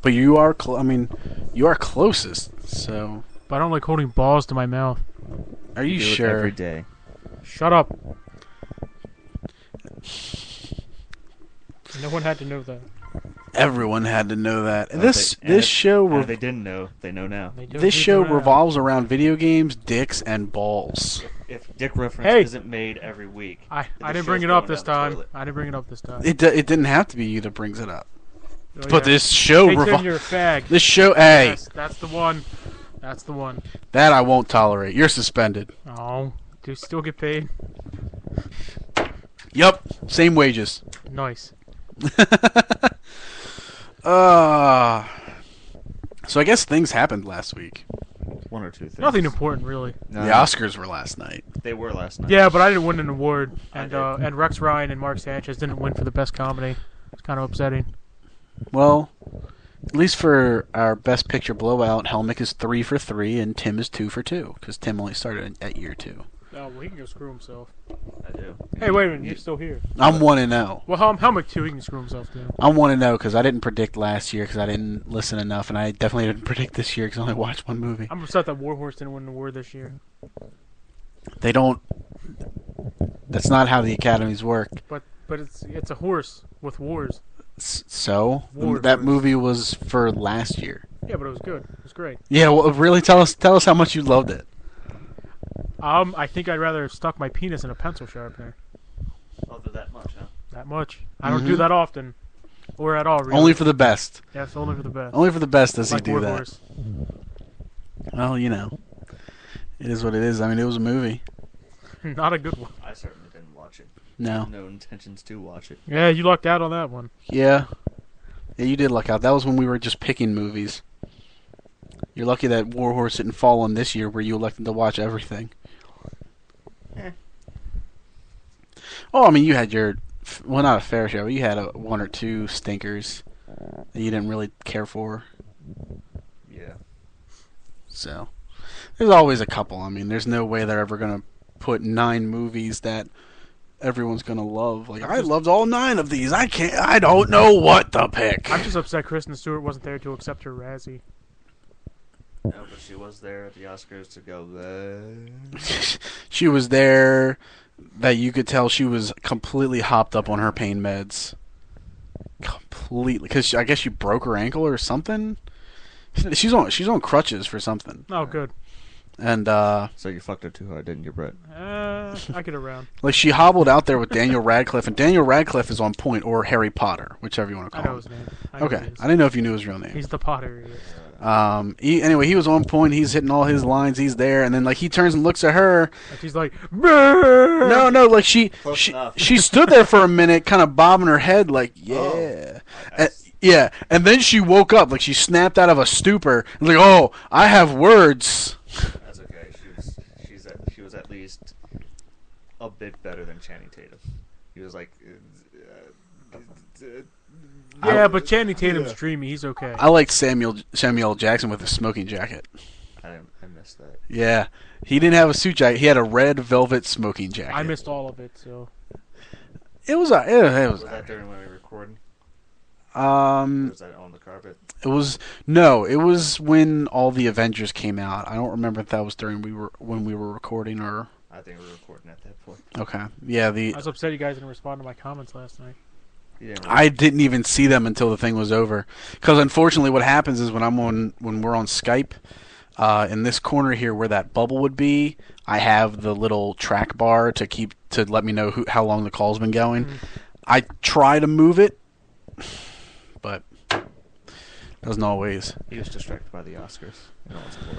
But you are, you are closest. So, But I don't like holding balls to my mouth. are you do it sure? every day. Shut up. No one had to know that. Everyone had to know that. Oh, This and if- show and if they didn't know, they know now. They do this need show to know. revolves around video games, dicks, and balls. If dick reference Hey! isn't made every week, I the didn't bring show's it up going this down the time. toilet. I didn't bring it up this time. It didn't have to be you that brings it up. Oh, But yeah. this show Hey, Tim, revolves. you're a fag. This show, hey, Yes, that's the one. That's the one. that I won't tolerate. You're suspended. Oh, do you still get paid? Yup, same wages. Nice. So I guess things happened last week. one or two things. Nothing important, really. No, The Oscars were last night. they were last night. Yeah, but I didn't win an award, I and did. and Rex Ryan and Mark Sanchez didn't win for the best comedy. It's kind of upsetting. Well, at least for our Best Picture blowout, Helmick is 3 for 3 and Tim is 2 for 2 because Tim only started at year 2. Oh, well, he can go screw himself. I do. Hey, wait a minute, you're still here. I'm 1-0. Well, Helmick too, he can screw himself too. I'm 1-0 because I didn't predict last year because I didn't listen enough, and I definitely didn't predict this year because I only watched one movie. I'm upset that Warhorse didn't win an award this year. They don't. That's not how the academies work. But it's a horse with wars. So War that Horse. movie was for last year. Yeah, but it was good. It was great. Yeah, well, really, tell us how much you loved it. I think I'd rather have stuck my penis in a pencil sharpener. Oh, they're that much, huh? That much. I don't do that often, or at all. Really. Only for the best. Yes, only for the best. Only for the best does like he do Warhorse. that. Well, you know, it is what it is. I mean, it was a movie. Not a good one. I certainly didn't watch it. No. No intentions to watch it. Yeah, you lucked out on that one. Yeah. Yeah, you did luck out. That was when we were just picking movies. You're lucky that Warhorse didn't fall on this year where you elected to watch everything. Oh, I mean, you had your, well, not a fair share, but you had one or two stinkers that you didn't really care for. Yeah. So, there's always a couple. I mean, there's no way they're ever going to put 9 movies that everyone's going to love. Like, I loved all 9 of these. I don't know what to pick. I'm just upset Kristen Stewart wasn't there to accept her Razzie. No, but she was there at the Oscars to go. She was there that you could tell she was completely hopped up on her pain meds. Completely. Because I guess she broke her ankle or something. She's on crutches for something. Oh, good. And, So you fucked her too hard, didn't you, Brett? I get around. like, she hobbled out there with Daniel Radcliffe, and Daniel Radcliffe is on point, or Harry Potter, whichever you want to I call know him. his name. I know Okay, who he is. I didn't know if you knew his real name. He's the Potter. Anyway, he was on point. He's hitting all his lines. He's there, and then like he turns and looks at her. And she's like, "Brrr!" No, like she Close enough. she stood there for a minute, kind of bobbing her head, like yeah, yeah, and then she woke up, like she snapped out of a stupor, and was like, oh, I have words. That's okay. She was at least a bit better than Channing Tatum. He was like, Yeah, but Channing Tatum's dreamy. He's okay. I liked Samuel L. Jackson with a smoking jacket. I missed that. Yeah, he didn't have a suit jacket. He had a red velvet smoking jacket. I missed all of it, so. It was it was. Was that during when we were recording? Or was that on the carpet? It was no. It was when all the Avengers came out. I don't remember if that was when we were recording or. I think we were recording at that point. Okay. Yeah. I was upset you guys didn't respond to my comments last night. I didn't even see them until the thing was over. Because unfortunately, what happens is when we're on Skype, in this corner here where that bubble would be, I have the little track bar to let me know how long the call's been going. Mm-hmm. I try to move it, but doesn't always. He was distracted by the Oscars in all its glory.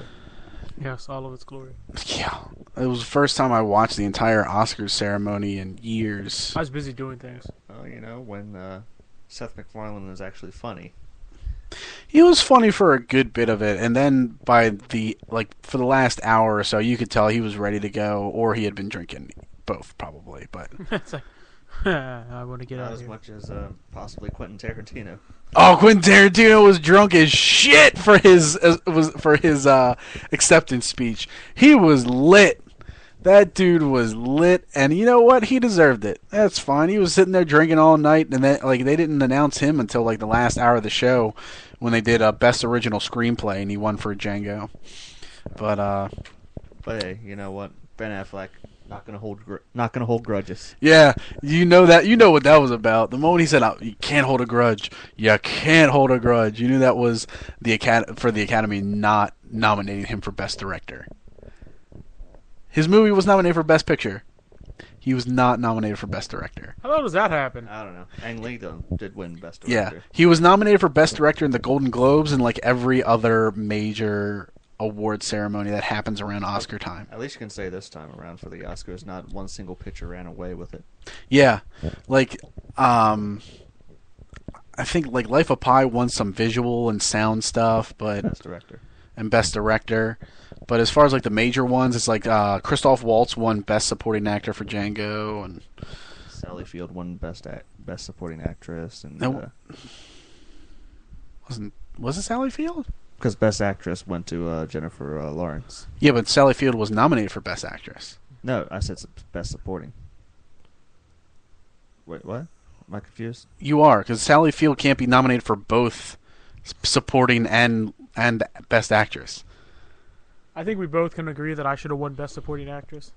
Yes, all of its glory. Yeah, it was the first time I watched the entire Oscars ceremony in years. I was busy doing things. Well, when Seth MacFarlane is actually funny. He was funny for a good bit of it, and then for the last hour or so, you could tell he was ready to go, or he had been drinking. Both, probably, but. It's like, I want to get Not out of as here. much as possibly Quentin Tarantino. Oh, Quentin Tarantino was drunk as shit for his acceptance speech. He was lit. That dude was lit, and you know what? He deserved it. That's fine. He was sitting there drinking all night, and then they didn't announce him until the last hour of the show, when they did Best Original Screenplay, and he won for Django. But hey, you know what? Ben Affleck not gonna hold grudges. yeah, you know what that was about. The moment he said, "You can't hold a grudge," you can't hold a grudge. You knew that was the Academy not nominating him for Best Director. His movie was nominated for Best Picture. He was not nominated for Best Director. How does that happen? I don't know. Ang Lee though did win Best Yeah, Director. he was nominated for Best Director in the Golden Globes and like every other major award ceremony that happens around Oscar time. At least you can say this time around for the Oscars, not one single picture ran away with it. Yeah, like I think like Life of Pi won some visual and sound stuff, but Best Director. and Best Director. But as far as like the major ones, it's like Christoph Waltz won Best Supporting Actor for Django, and Sally Field won Best Supporting Actress, and was it Sally Field? because Best Actress went to Jennifer Lawrence. Yeah, but Sally Field was nominated for Best Actress. No, I said Best Supporting. Wait, what? Am I confused? You are, because Sally Field can't be nominated for both Supporting and Best Actress. I think we both can agree that I should have won Best Supporting Actress.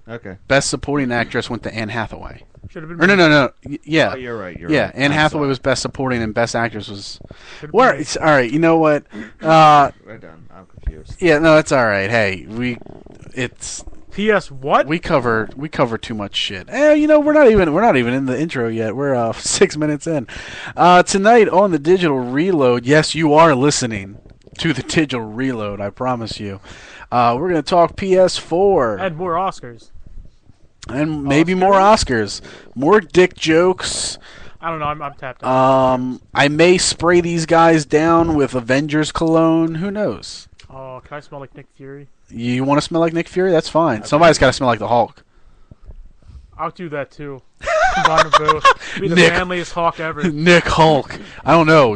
Okay. Best Supporting Actress went to Anne Hathaway. Should have been. Or no. Yeah. Oh, you're right. Yeah, Anne I'm Hathaway sorry. was Best Supporting and Best Actress was. Should've Where? been me. All right. You know what? We're done. I'm confused. Yeah. No, that's all right. Hey, P.S. What? we cover too much shit. You know, we're not even in the intro yet. We're 6 minutes in. Tonight on the Digital Reload. Yes, you are listening to the Digital Reload. I promise you. We're gonna talk PS4 And more Oscars. and maybe more Oscars, more dick jokes. I don't know. I'm tapped out. I may spray these guys down with Avengers cologne. Who knows? Oh, can I smell like Nick Fury? You want to smell like Nick Fury? That's fine. Somebody's got to smell like the Hulk. I'll do that too. Combine them both. Be the Nick. manliest Hawk ever. Nick Hulk. I don't know.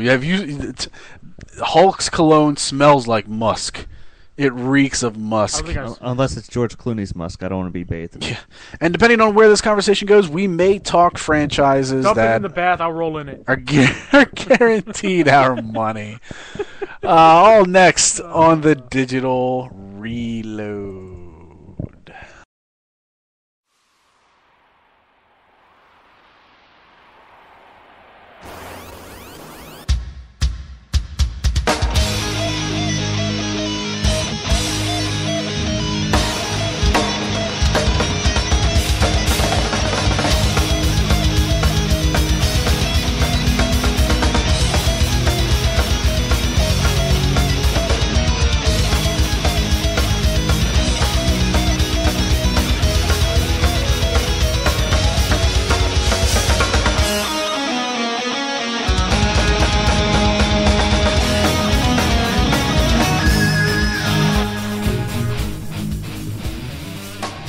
Hulk's cologne smells like musk. It reeks of I musk. don't think Unless it's George Clooney's musk, I don't want to be bathed in it. Yeah. And depending on where this conversation goes, we may talk franchises Dump it that in the bath. I'll roll in it. are guaranteed our money. All next on the Digital Reload.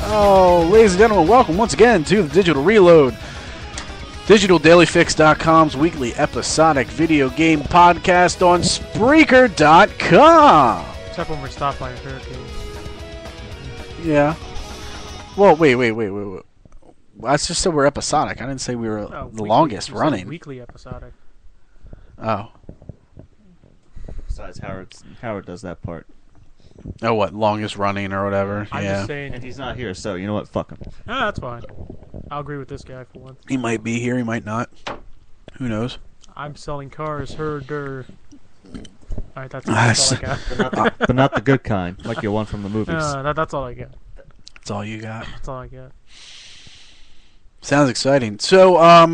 Oh, ladies and gentlemen, welcome once again to the Digital Reload. DigitalDailyFix.com's weekly episodic video game podcast on Spreaker.com. Except when we're stopped by a hurricane. Yeah. Well, wait. I just said we're episodic. I didn't say we were No, the weekly. longest You said running. Weekly episodic. Oh. Besides, Howard does that part. Oh, what? Longest running or whatever? I'm yeah. just saying. And he's not here, so you know what? Fuck him. That's fine. I'll agree with this guy for once. He might be here, he might not. Who knows? I'm selling cars, her. Alright, that's all I got. But not the good kind, like your one from the movies. That's all I got. That's all you got. That's all I got. Sounds exciting. So, I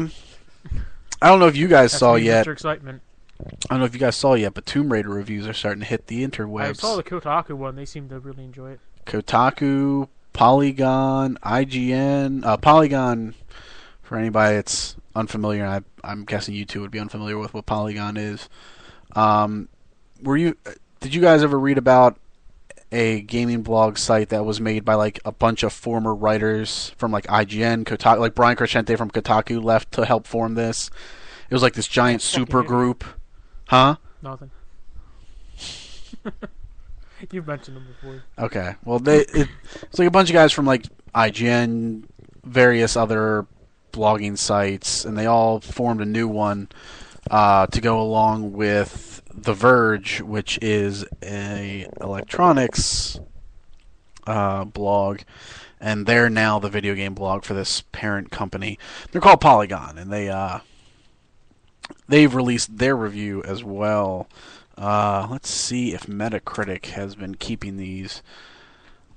don't know if you guys That's saw me, yet. Mr. Excitement. I don't know if you guys saw yet, but Tomb Raider reviews are starting to hit the I interwebs. saw the Kotaku one. They seem to really enjoy it. Kotaku, Polygon, IGN. Polygon, for anybody that's unfamiliar, I'm guessing you two would be unfamiliar with what Polygon is. Did you guys ever read about a gaming blog site that was made by like a bunch of former writers from like IGN, Kotaku, like Brian Crescente from Kotaku left to help form this? It was like this giant super group. Huh? Nothing. You've mentioned them before. Okay. Well, it's like a bunch of guys from like IGN, various other blogging sites, and they all formed a new one to go along with The Verge, which is a electronics blog, and they're now the video game blog for this parent company. They're called Polygon, and they've released their review as well. Let's see if Metacritic has been keeping these.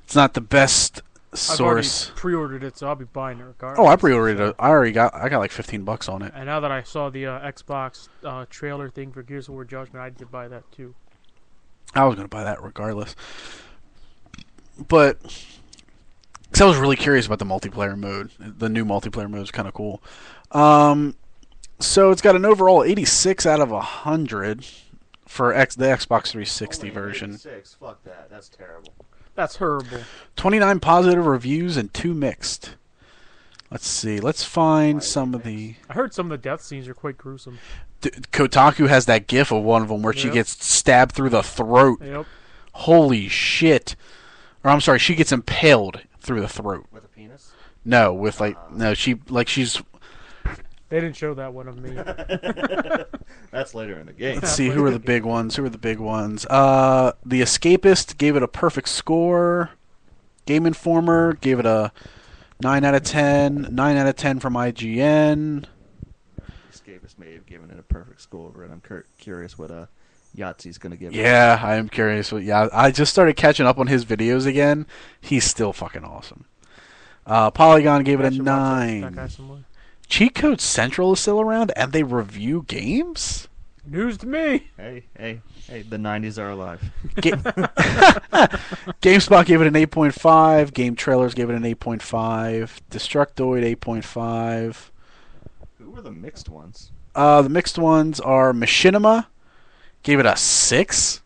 It's not the best source. I've already pre-ordered it, so I'll be buying it regardless. Oh, I pre-ordered it. I got like $15 on it. And now that I saw the Xbox trailer thing for Gears of War Judgment, I did buy that too. I was going to buy that regardless. But because I was really curious about the multiplayer mode. The new multiplayer mode is kind of cool. So it's got an overall 86 out of 100 for the Xbox 360 version. 86? Fuck that. That's terrible. That's horrible. 29 positive reviews and 2 mixed. Let's see. Let's find some of the... I heard some of the death scenes are quite gruesome. Kotaku has that gif of one of them where she gets stabbed through the throat. Yep. Holy shit. Or I'm sorry, she gets impaled through the throat. With a penis? No, with she's... They didn't show that one of me. That's later in the game. Let's see, who are the big ones? The Escapist gave it a perfect score. Game Informer gave it a 9 out of 10. 9 out of 10 from IGN. Escapist may have given it a perfect score, and I'm curious what Yahtzee's going to give it. Yeah, I am curious. I just started catching up on his videos again. He's still fucking awesome. Polygon gave it a 9. That guy somewhere. Cheat Code Central is still around, and they review games? News to me. Hey, the 90s are alive. GameSpot gave it an 8.5. Game Trailers gave it an 8.5. Destructoid, 8.5. Who were the mixed ones? The mixed ones are Machinima, gave it a 6.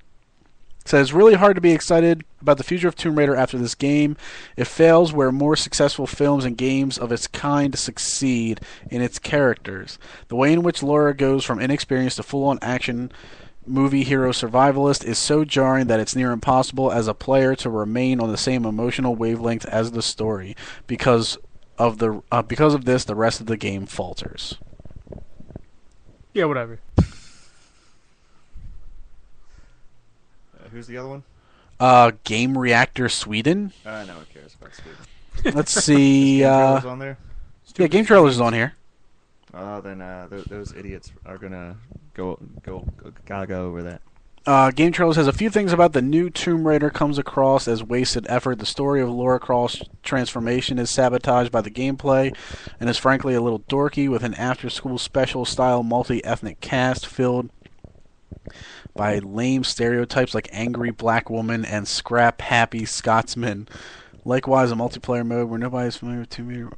Says, really hard to be excited about the future of Tomb Raider after this game. It fails where more successful films and games of its kind succeed in its characters. The way in which Laura goes from inexperienced to full-on action movie hero survivalist is so jarring that it's near impossible as a player to remain on the same emotional wavelength as the story. Because of this, the rest of the game falters. Yeah, whatever. Who's the other one? Game Reactor Sweden. No one cares about Sweden. Let's see. Game Trailers on there? Yeah, Game Trailers is on here. Then those idiots are gonna gotta go over that. Game Trailers has a few things about the new Tomb Raider comes across as wasted effort. The story of Lara Croft's transformation is sabotaged by the gameplay and is frankly a little dorky with an after-school special-style multi-ethnic cast filled by lame stereotypes like angry black woman and scrap-happy Scotsman. Likewise, a multiplayer mode where nobody's familiar with Tomb Raider.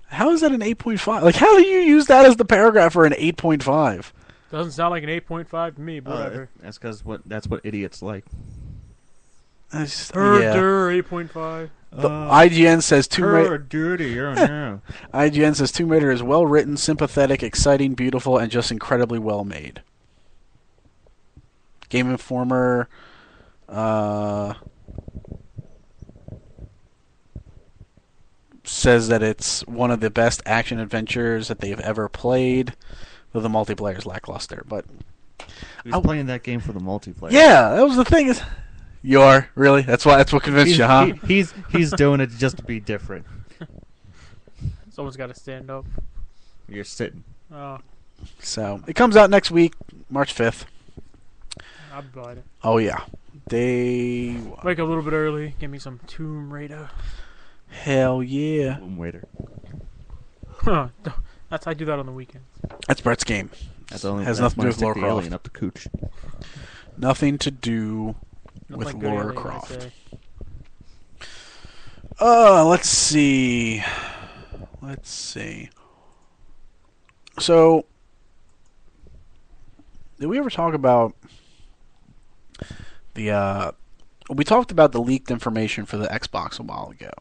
How is that an 8.5? Like, how do you use that as the paragraph for an 8.5? Doesn't sound like an 8.5 to me, but whatever. That's because that's what idiots like. Yeah. 8.5. IGN says Tomb Raider. Dirty, oh no. IGN says Tomb Raider is well written, sympathetic, exciting, beautiful, and just incredibly well made. Game Informer says that it's one of the best action adventures that they've ever played, though the multiplayer is lackluster. But Who's playing that game for the multiplayer? yeah, that was the thing. You are really? That's what convinced you, huh? He's doing it just to be different. Someone's got to stand up. You're sitting. Oh, So it comes out next week, March 5th. I'll buy it. Oh yeah, Wake up a little bit early. Give me some Tomb Raider. Hell yeah. Waiter. Huh. That's I do that on the weekends. That's Brett's game. Has nothing to do with Lara Croft. Up the cooch. Nothing to do Not with like Lara good alien, I Croft. say. Let's see. So, did we ever talk about the? We talked about the leaked information for the Xbox a while ago,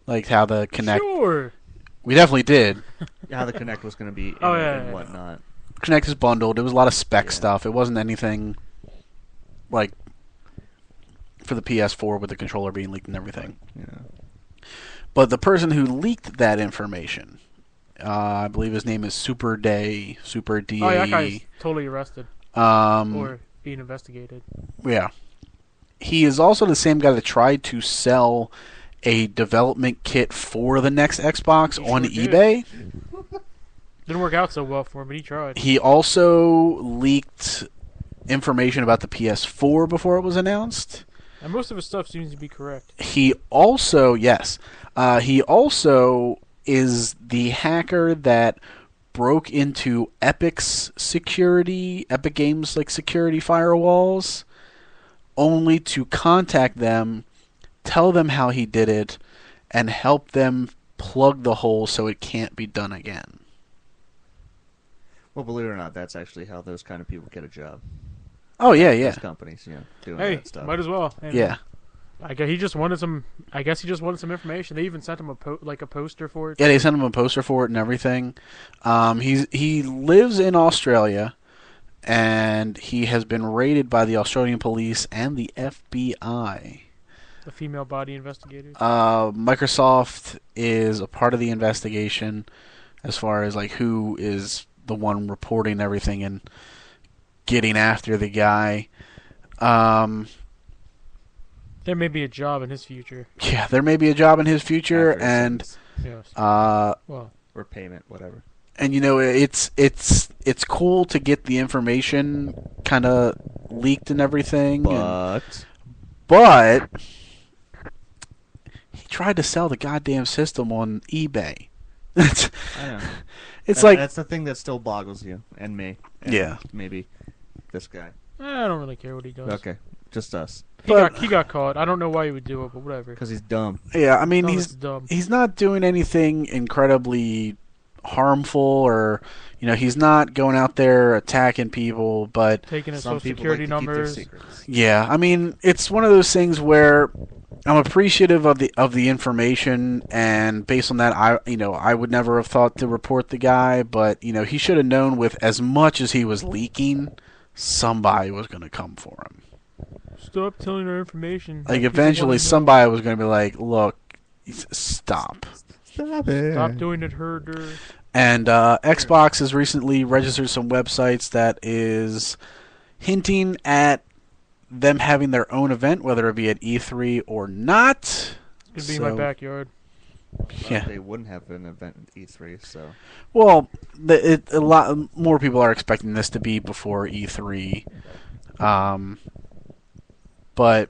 like how the Kinect. Sure. We definitely did. How the Kinect was going to be yeah. whatnot. Kinect is bundled. It was a lot of spec stuff. It wasn't anything like for the PS4 with the controller being leaked and everything. Yeah. But the person who leaked that information, I believe his name is Super D. Oh, yeah, that guy's totally arrested. or being investigated. Yeah. He is also the same guy that tried to sell a development kit for the next Xbox He on sure did. eBay. Didn't work out so well for him, but he tried. He also leaked information about the PS4 before it was announced. And most of his stuff seems to be correct. He also, yes, he also is the hacker that broke into Epic Games like security firewalls, only to contact them, tell them how he did it, and help them plug the hole so it can't be done again. Well, believe it or not, that's actually how those kind of people get a job. Oh yeah, yeah, Those companies, doing Hey, that stuff. might as well. And yeah. I guess he just wanted some. I guess he just wanted some information. They even sent him a poster for it. Yeah, they sent him a poster for it and everything. He lives in Australia, and he has been raided by the Australian police and the FBI. The female body investigators. Microsoft is a part of the investigation, as far as like who is the one reporting everything and getting after the guy. There may be a job in his future. Yeah, there may be a job in his future, After a and sentence, Yes. well, or payment, whatever. and it's cool to get the information kind of leaked and everything. But he tried to sell the goddamn system on eBay. I know. It's like, that's the thing that still boggles you and me. And yeah. maybe this guy. I don't really care what he does. Okay, just us. He got caught. I don't know why he would do it, but whatever. Because he's dumb. Yeah, I mean, No, he's it's dumb. he's not doing anything incredibly harmful, or he's not going out there attacking people. But Taking his Some social people like security to keep their numbers. secrets. yeah, I mean, it's one of those things where I'm appreciative of the information, and based on that, I would never have thought to report the guy, but he should have known with as much as he was leaking, somebody was going to come for him. Stop telling our information. Like, People eventually wanna know. somebody was going to be like, look, stop. Stop it. Stop doing it, herder. And Xbox has recently registered some websites that is hinting at them having their own event, whether it be at E3 or not. It's going to be in my backyard. Yeah. They wouldn't have an event at E3, so... Well, a lot more people are expecting this to be before E3. But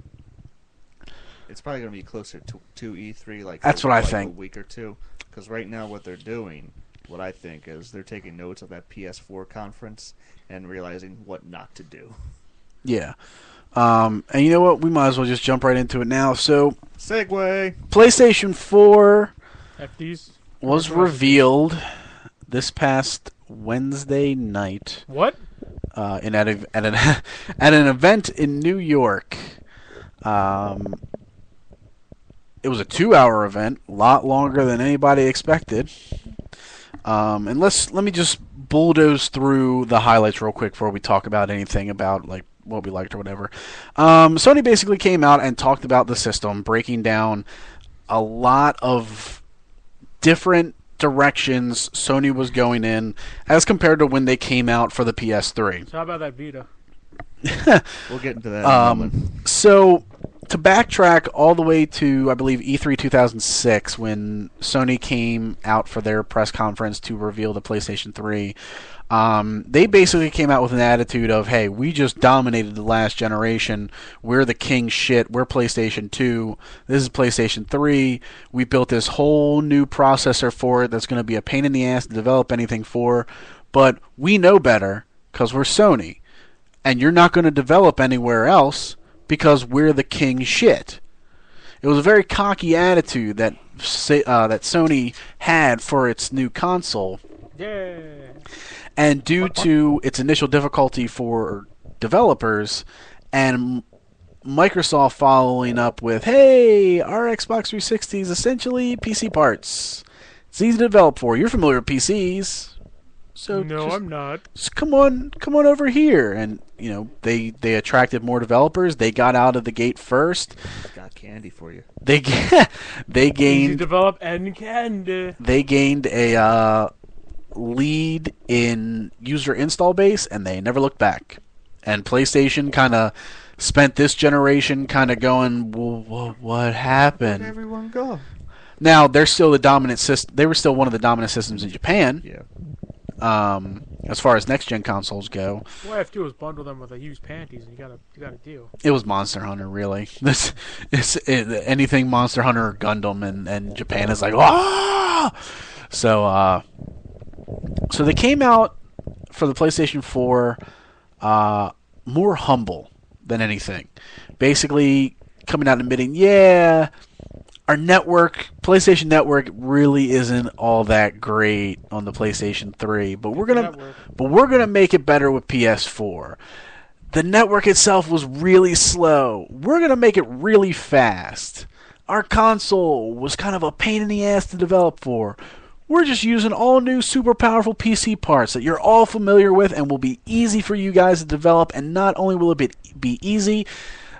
It's probably going to be closer to E3, like That's what I like think. a week or two. Because right now what they're doing, what I think, is they're taking notes of that PS4 conference and realizing what not to do. yeah. And you know what? We might as well just jump right into it now. So, Segway! PlayStation 4 FDs. was revealed this past Wednesday night. What? At an event in New York. It was a 2-hour event, a lot longer than anybody expected. And let me just bulldoze through the highlights real quick before we talk about anything about like what we liked or whatever. Sony basically came out and talked about the system, breaking down a lot of different directions Sony was going in as compared to when they came out for the PS3. So how about that Vita? We'll get into that in a moment. So, to backtrack all the way to, I believe, E3 2006, when Sony came out for their press conference to reveal the PlayStation 3, they basically came out with an attitude of, hey, we just dominated the last generation. We're the king shit. We're PlayStation 2. This is PlayStation 3. We built this whole new processor for it that's going to be a pain in the ass to develop anything for. But we know better because we're Sony. And you're not going to develop anywhere else because we're the king shit. It was a very cocky attitude that Sony had for its new console. Yeah. And due to its initial difficulty for developers and Microsoft following up with, hey, our Xbox 360 is essentially PC parts. It's easy to develop for. You're familiar with PCs. So No, I'm not. just come on over here. And, they attracted more developers. They got out of the gate first. Got candy for you. They Easy gained develop and candy. a lead in user install base, and they never looked back. And PlayStation kind of spent this generation kind of going, well, what Where'd happened? everyone go? Now they're still the dominant system. They were still one of the dominant systems in Japan. Yeah. As far as next gen consoles go, All I have to do is bundle them with a used panties, and you got a deal. it was Monster Hunter. Really, anything Monster Hunter or Gundam, and Japan is like, ah. So they came out for the PlayStation 4 more humble than anything. Basically, coming out and admitting, yeah, our network, PlayStation Network, really isn't all that great on the PlayStation 3, but we're gonna make it better with PS4. The network itself was really slow. We're gonna make it really fast. Our console was kind of a pain in the ass to develop for. We're just using all new super powerful PC parts that you're all familiar with and will be easy for you guys to develop. And not only will it be easy,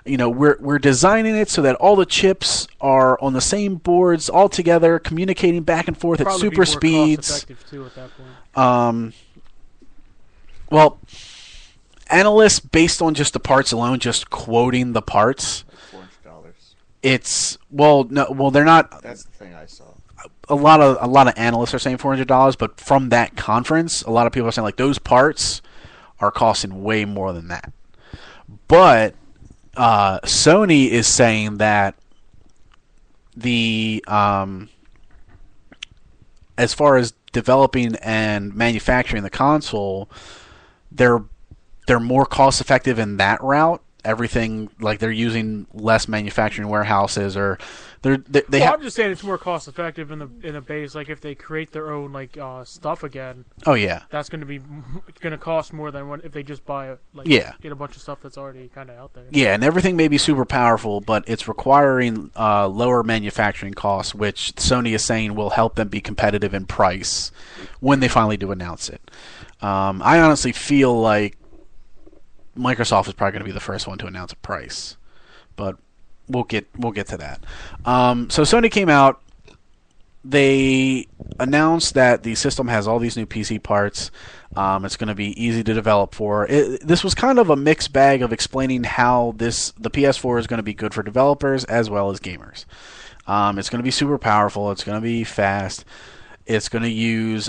we're designing it so that all the chips are on the same boards all together, communicating back and forth at super speeds. Cost-effective too at that point. Well, analysts, based on just the parts alone, just quoting the parts, $400. They're not. That's the thing I saw. A lot of analysts are saying $400, but from that conference, a lot of people are saying like those parts are costing way more than that. But Sony is saying that the as far as developing and manufacturing the console, they're more cost effective in that route. Everything, like, they're using less manufacturing warehouses, or I'm just saying it's more cost effective in the base. Like if they create their own stuff again. Oh yeah, that's going to cost more than if they just buy get a bunch of stuff that's already kind of out there. Yeah, and everything may be super powerful, but it's requiring lower manufacturing costs, which Sony is saying will help them be competitive in price when they finally do announce it. I honestly feel like Microsoft is probably going to be the first one to announce a price, but we'll get to that. So Sony came out. They announced that the system has all these new PC parts. It's going to be easy to develop for. This was kind of a mixed bag of explaining how the PS4 is going to be good for developers as well as gamers. It's going to be super powerful. It's going to be fast. It's going to use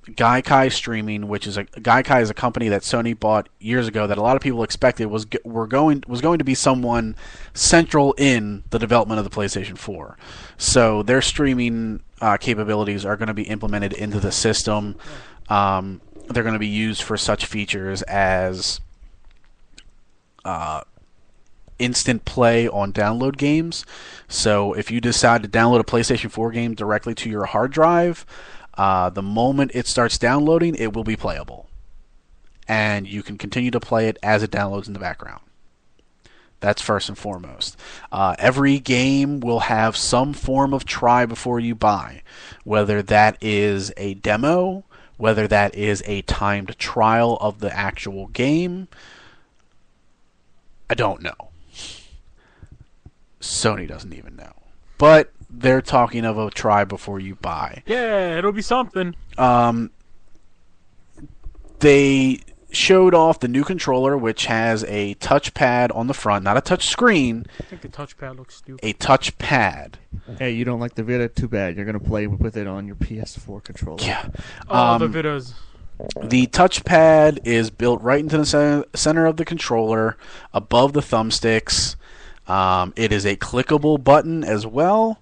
Gaikai streaming, which is Gaikai is a company that Sony bought years ago that a lot of people expected was going to be someone central in the development of the PlayStation 4. So their streaming capabilities are going to be implemented into the system. They're going to be used for such features as instant play on download games. So if you decide to download a PlayStation 4 game directly to your hard drive, the moment it starts downloading, it will be playable. And you can continue to play it as it downloads in the background. That's first and foremost. Every game will have some form of try before you buy. Whether that is a demo, whether that is a timed trial of the actual game, I don't know. Sony doesn't even know. But they're talking of a try before you buy. Yeah, it'll be something. They showed off the new controller, which has a touchpad on the front, not a touch screen. I think the touchpad looks stupid. A touchpad. Hey, you don't like the Vita? Too bad. You're going to play with it on your PS4 controller. Yeah. The Vitas. The touchpad is built right into the center of the controller, above the thumbsticks. It is a clickable button as well.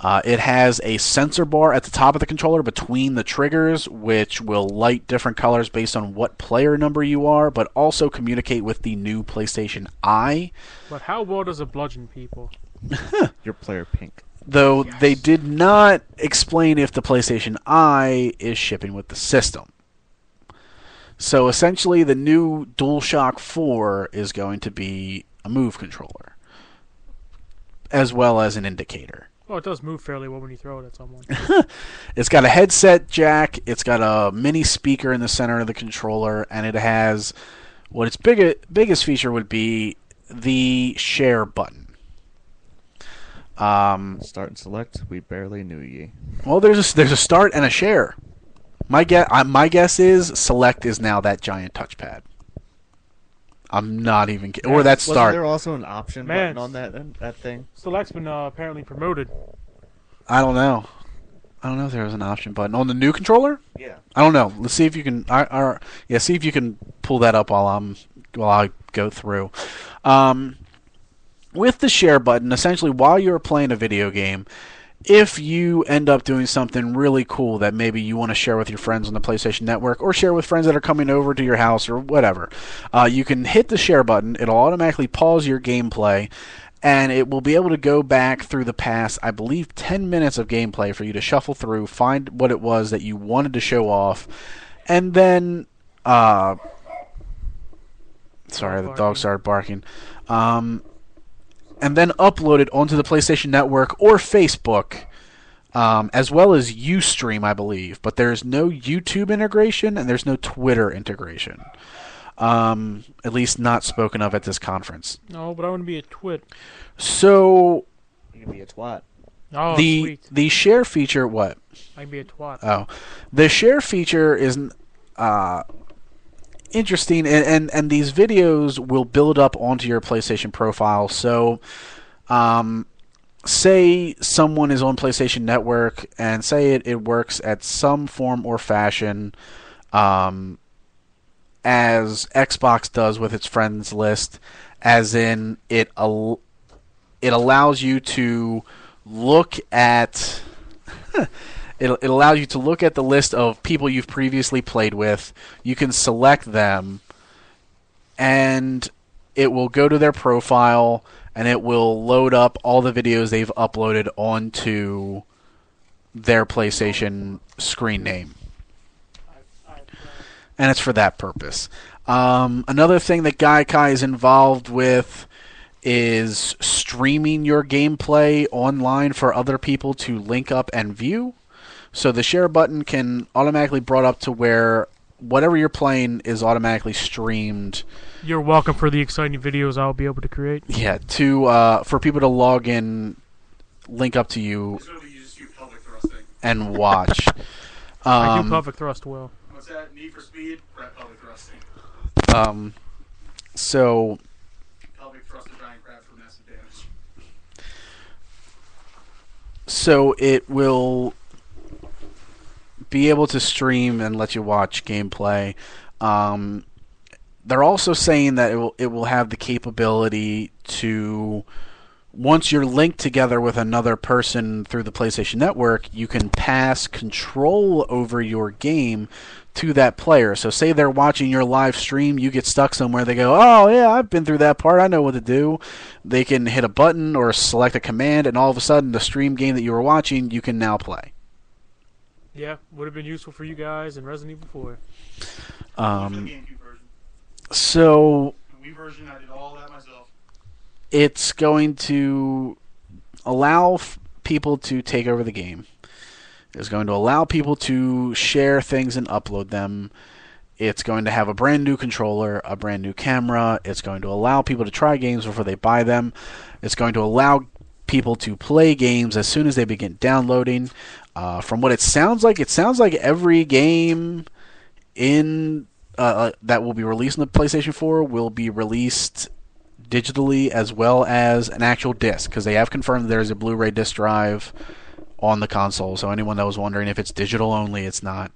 It has a sensor bar at the top of the controller between the triggers, which will light different colors based on what player number you are, but also communicate with the new PlayStation Eye. But how well does it bludgeon people? Your player pink. Though Yes. they did not explain if the PlayStation Eye is shipping with the system. So essentially the new DualShock 4 is going to be a move controller, as well as an indicator. Well, it does move fairly well when you throw it at someone. It's got a headset jack, it's got a mini speaker in the center of the controller, and it has what its biggest feature would be the share button. Start and select. We barely knew ye. Well, there's a start and a share. My guess is select is now that giant touchpad. I'm not even kidding. Yeah. Or that Wasn't start. there also an option Man. button on that thing? Select's been apparently promoted. I don't know. I don't know if there was an option button on the new controller. Yeah. I don't know. Let's see if you can. See if you can pull that up while I go through. With the share button, essentially, while you're playing a video game, if you end up doing something really cool that maybe you want to share with your friends on the PlayStation Network or share with friends that are coming over to your house or whatever, you can hit the share button. It'll automatically pause your gameplay, and it will be able to go back through the past, I believe, 10 minutes of gameplay for you to shuffle through, find what it was that you wanted to show off, and then... sorry, the dog started barking. And then upload it onto the PlayStation Network or Facebook, as well as Ustream, I believe. But there's no YouTube integration and there's no Twitter integration. At least not spoken of at this conference. No, but I want to be a twit. So You can be a twat. Oh, the sweet. the share feature, what? I can be a twat. Oh, the share feature is interesting, and these videos will build up onto your PlayStation profile. So, say someone is on PlayStation Network, and say it works at some form or fashion, as Xbox does with its friends list, as in it allows you to look at it allows you to look at the list of people you've previously played with. You can select them, and it will go to their profile, and it will load up all the videos they've uploaded onto their PlayStation screen name. And it's for that purpose. Another thing that Gaikai is involved with is streaming your gameplay online for other people to link up and view. So the share button can automatically brought up to where whatever you're playing is automatically streamed. You're welcome for the exciting videos I'll be able to create. Yeah, to for people to log in, link up to you, and watch. I do public thrust well. What's that? Need for Speed? Crap public thrusting. So Pelvic thrust a giant crab for massive damage. So it will be able to stream and let you watch gameplay. They're also saying that it will have the capability to, once you're linked together with another person through the PlayStation Network, you can pass control over your game to that player. So say they're watching your live stream, you get stuck somewhere, they go, oh yeah, I've been through that part, I know what to do. They can hit a button or select a command, and all of a sudden the stream game that you were watching, you can now play. Yeah, would have been useful for you guys in Resident Evil 4. The GameCube version. So The Wii version, I did all that myself. it's going to allow people to take over the game. It's going to allow people to share things and upload them. It's going to have a brand new controller, a brand new camera. It's going to allow people to try games before they buy them. It's going to allow people to play games as soon as they begin downloading. From what it sounds like every game in that will be released on the PlayStation 4 will be released digitally as well as an actual disc, because they have confirmed that there's a Blu-ray disc drive on the console. So anyone that was wondering if it's digital only, it's not.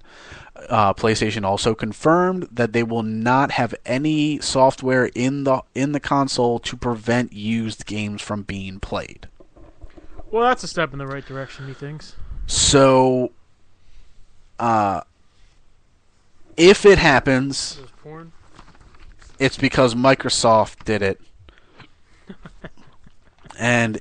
PlayStation also confirmed that they will not have any software in the console to prevent used games from being played. Well, that's a step in the right direction, methinks. So, if it happens, There's porn. it's because Microsoft did it. And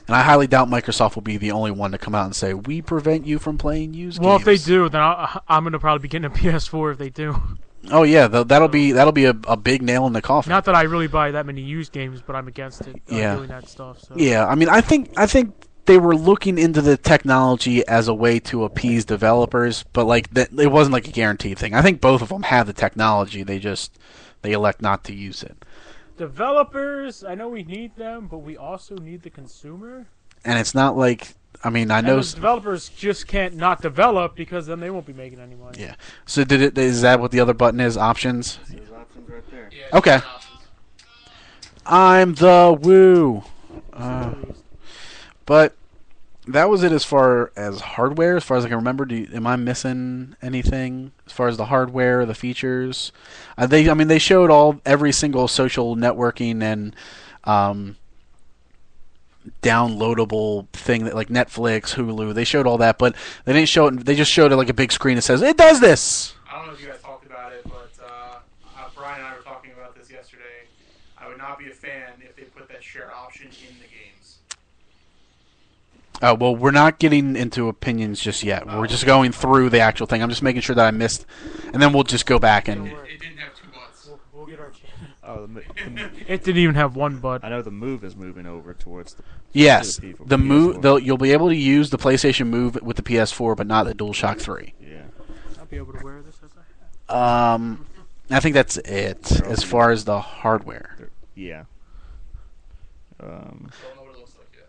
I highly doubt Microsoft will be the only one to come out and say, we prevent you from playing used Well, games. if they do, then I'm going to probably be getting a PS4 if they do. Oh yeah, that'll be a big nail in the coffin. Not that I really buy that many used games, but I'm against it Yeah. doing that stuff. So. Yeah, I mean, I think they were looking into the technology as a way to appease developers, but like that, it wasn't like a guaranteed thing. I think both of them have the technology. They elect not to use it. Developers, I know we need them, but we also need the consumer. And it's not like I mean, I And know. the developers just can't not develop because then they won't be making any money. Yeah. So is that what the other button is? Options. There's options right there. Yeah, Okay. different options. I'm the woo. But that was it as far as hardware. As far as I can remember, am I missing anything as far as the hardware, the features? They showed every single social networking and downloadable thing that like Netflix, Hulu. They showed all that, but they didn't show it. They just showed it like a big screen that says it does this. I don't know if you guys talked about it, but Brian and I were talking about this yesterday. I would not be a fan if they put that share option in the games. Oh, well, we're not getting into opinions just yet. We're just going through the actual thing. I'm just making sure that I missed, and then we'll just go back and. It didn't have two butts. We'll get our chance. Oh, It didn't even have one butt. I know the Move is moving over towards the. Yes, to the the Move. PS4. You'll be able to use the PlayStation Move with the PS4, but not the DualShock 3. Yeah. I'll be able to wear this as I have. I think that's it as far as the hardware. Yeah. Don't know what it looks like yet.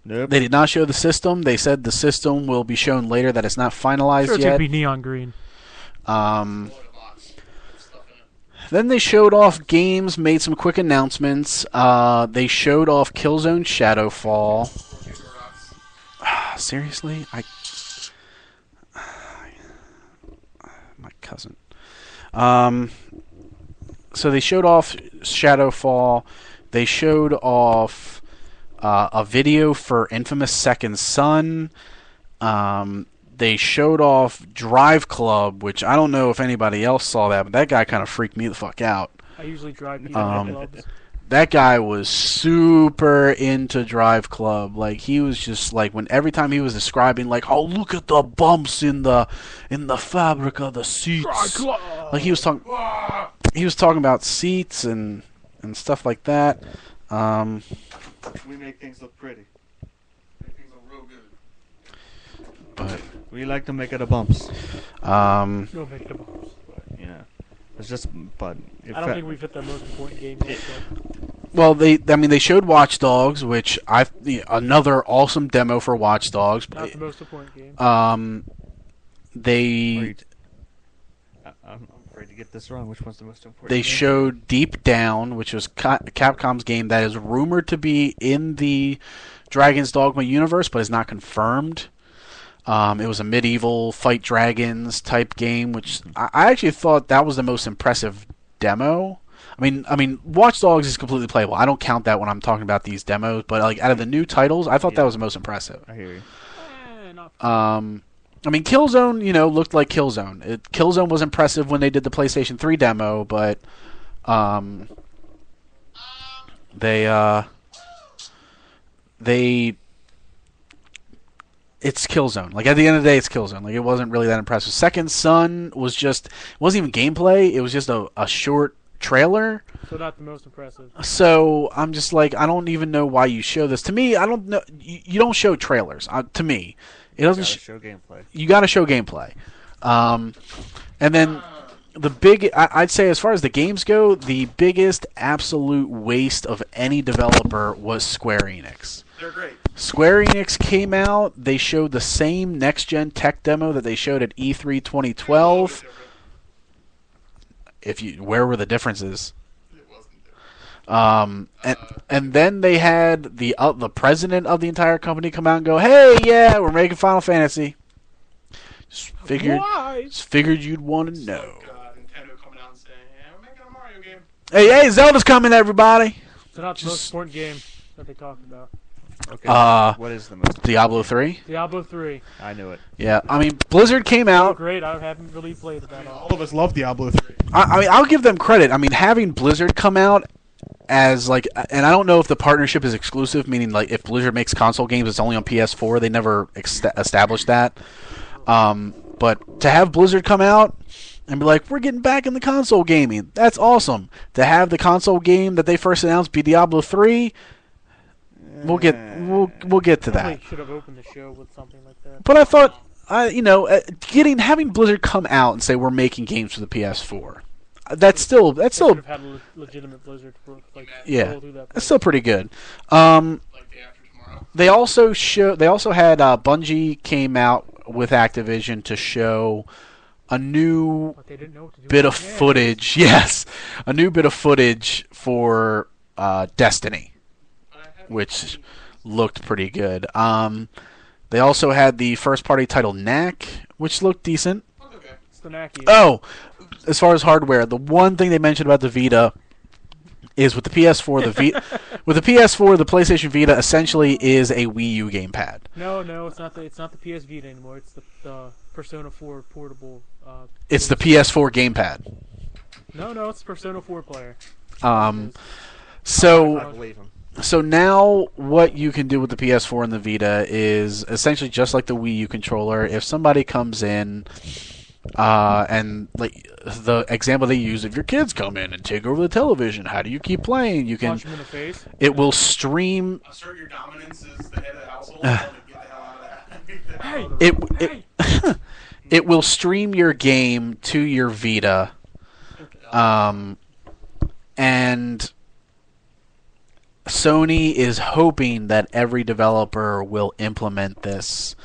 Nope. They did not show the system. They said the system will be shown later. That it's not finalized Sure, it's gonna yet. be neon green. Blow in a box with stuff in it. Then they showed off games, made some quick announcements. They showed off Killzone Shadowfall. Computer rocks. Seriously? My cousin. So they showed off Shadowfall. They showed off a video for Infamous Second Son. They showed off Drive Club, which I don't know if anybody else saw that, but that guy kind of freaked me the fuck out. I usually drive people to clubs. That guy was super into Drive Club. Like he was just like every time he was describing like, oh look at the bumps in the fabric of the seats. Drive Club! Like he was talking about seats and stuff like that. We make things look pretty. Make things look real good. But We like to make it a bumps. No make the bumps. Yeah. It's just, but I don't think we've hit the most important game yet. well, they showed Watch Dogs, which another awesome demo for Watch Dogs. Not the most important game. I'm They afraid to get this wrong. Which one's the most important? They game? showed Deep Down, which was Capcom's game that is rumored to be in the Dragon's Dogma universe, but is not confirmed. It was a medieval fight dragons type game, which I actually thought that was the most impressive demo. I mean, Watch Dogs is completely playable. I don't count that when I'm talking about these demos, but like out of the new titles, I thought that was the most impressive. I hear you. Not I mean, Killzone, looked like Killzone. Killzone was impressive when they did the PlayStation 3 demo, but it's Killzone. Like at the end of the day, it's Killzone. Like it wasn't really that impressive. Second Son wasn't even gameplay. It was just a short trailer. so not the most impressive. So I'm just like, I don't even know why you show this. To me, I don't know. You don't show trailers. To me, it doesn't. Gotta show gameplay. You got to show gameplay. And then I'd say as far as the games go, the biggest absolute waste of any developer was Square Enix. They're great. Square Enix came out. They showed the same next-gen tech demo that they showed at E3 2012. Where were the differences? It wasn't there. And then they had the president of the entire company come out and go, "Hey, yeah, we're making Final Fantasy." Just figured you'd want to know. Nintendo coming out and saying, "Yeah, we're making a Mario game." Hey, Zelda's coming, everybody. So not the most important game that they talked about. Okay. What is the most? Diablo 3. Diablo 3. I knew it. Yeah, I mean, Blizzard came Oh, out. great. I haven't really played it that All often. of us love Diablo 3. I mean, I'll give them credit. I mean, having Blizzard come out as like, and I don't know if the partnership is exclusive, meaning like if Blizzard makes console games, it's only on PS4. They never established that. But to have Blizzard come out and be like, we're getting back in the console gaming, that's awesome. To have the console game that they first announced be Diablo 3, we'll get to that. Probably should have opened the show with something like that. But I thought, having Blizzard come out and say we're making games for the PS4, that's still They should have had a legitimate Blizzard for yeah, roll through that that's still pretty good. Like day after tomorrow. tomorrow. They also had Bungie came out with Activision to show a new But they didn't know what to do bit with of it. footage. Yes, a new bit of footage for Destiny, which looked pretty good. They also had the first-party title Knack, which looked decent. Okay. It's the Naki. Oh, as far as hardware, the one thing they mentioned about the Vita is with the PS4, with the PS4, the PlayStation Vita essentially is a Wii U gamepad. No, it's not the PS Vita anymore. It's the Persona 4 portable. It's the PS4 gamepad. No, it's the Persona 4 player. I So believe him. So now what you can do with the PS4 and the Vita is essentially just like the Wii U controller. If somebody comes in and like the example they use, if your kids come in and take over the television, how do you keep playing? You can. Punch him in the face. It will stream. Assert your dominance as the head of the household. And get the hell out of that. Hey, It will stream your game to your Vita, and Sony is hoping that every developer will implement this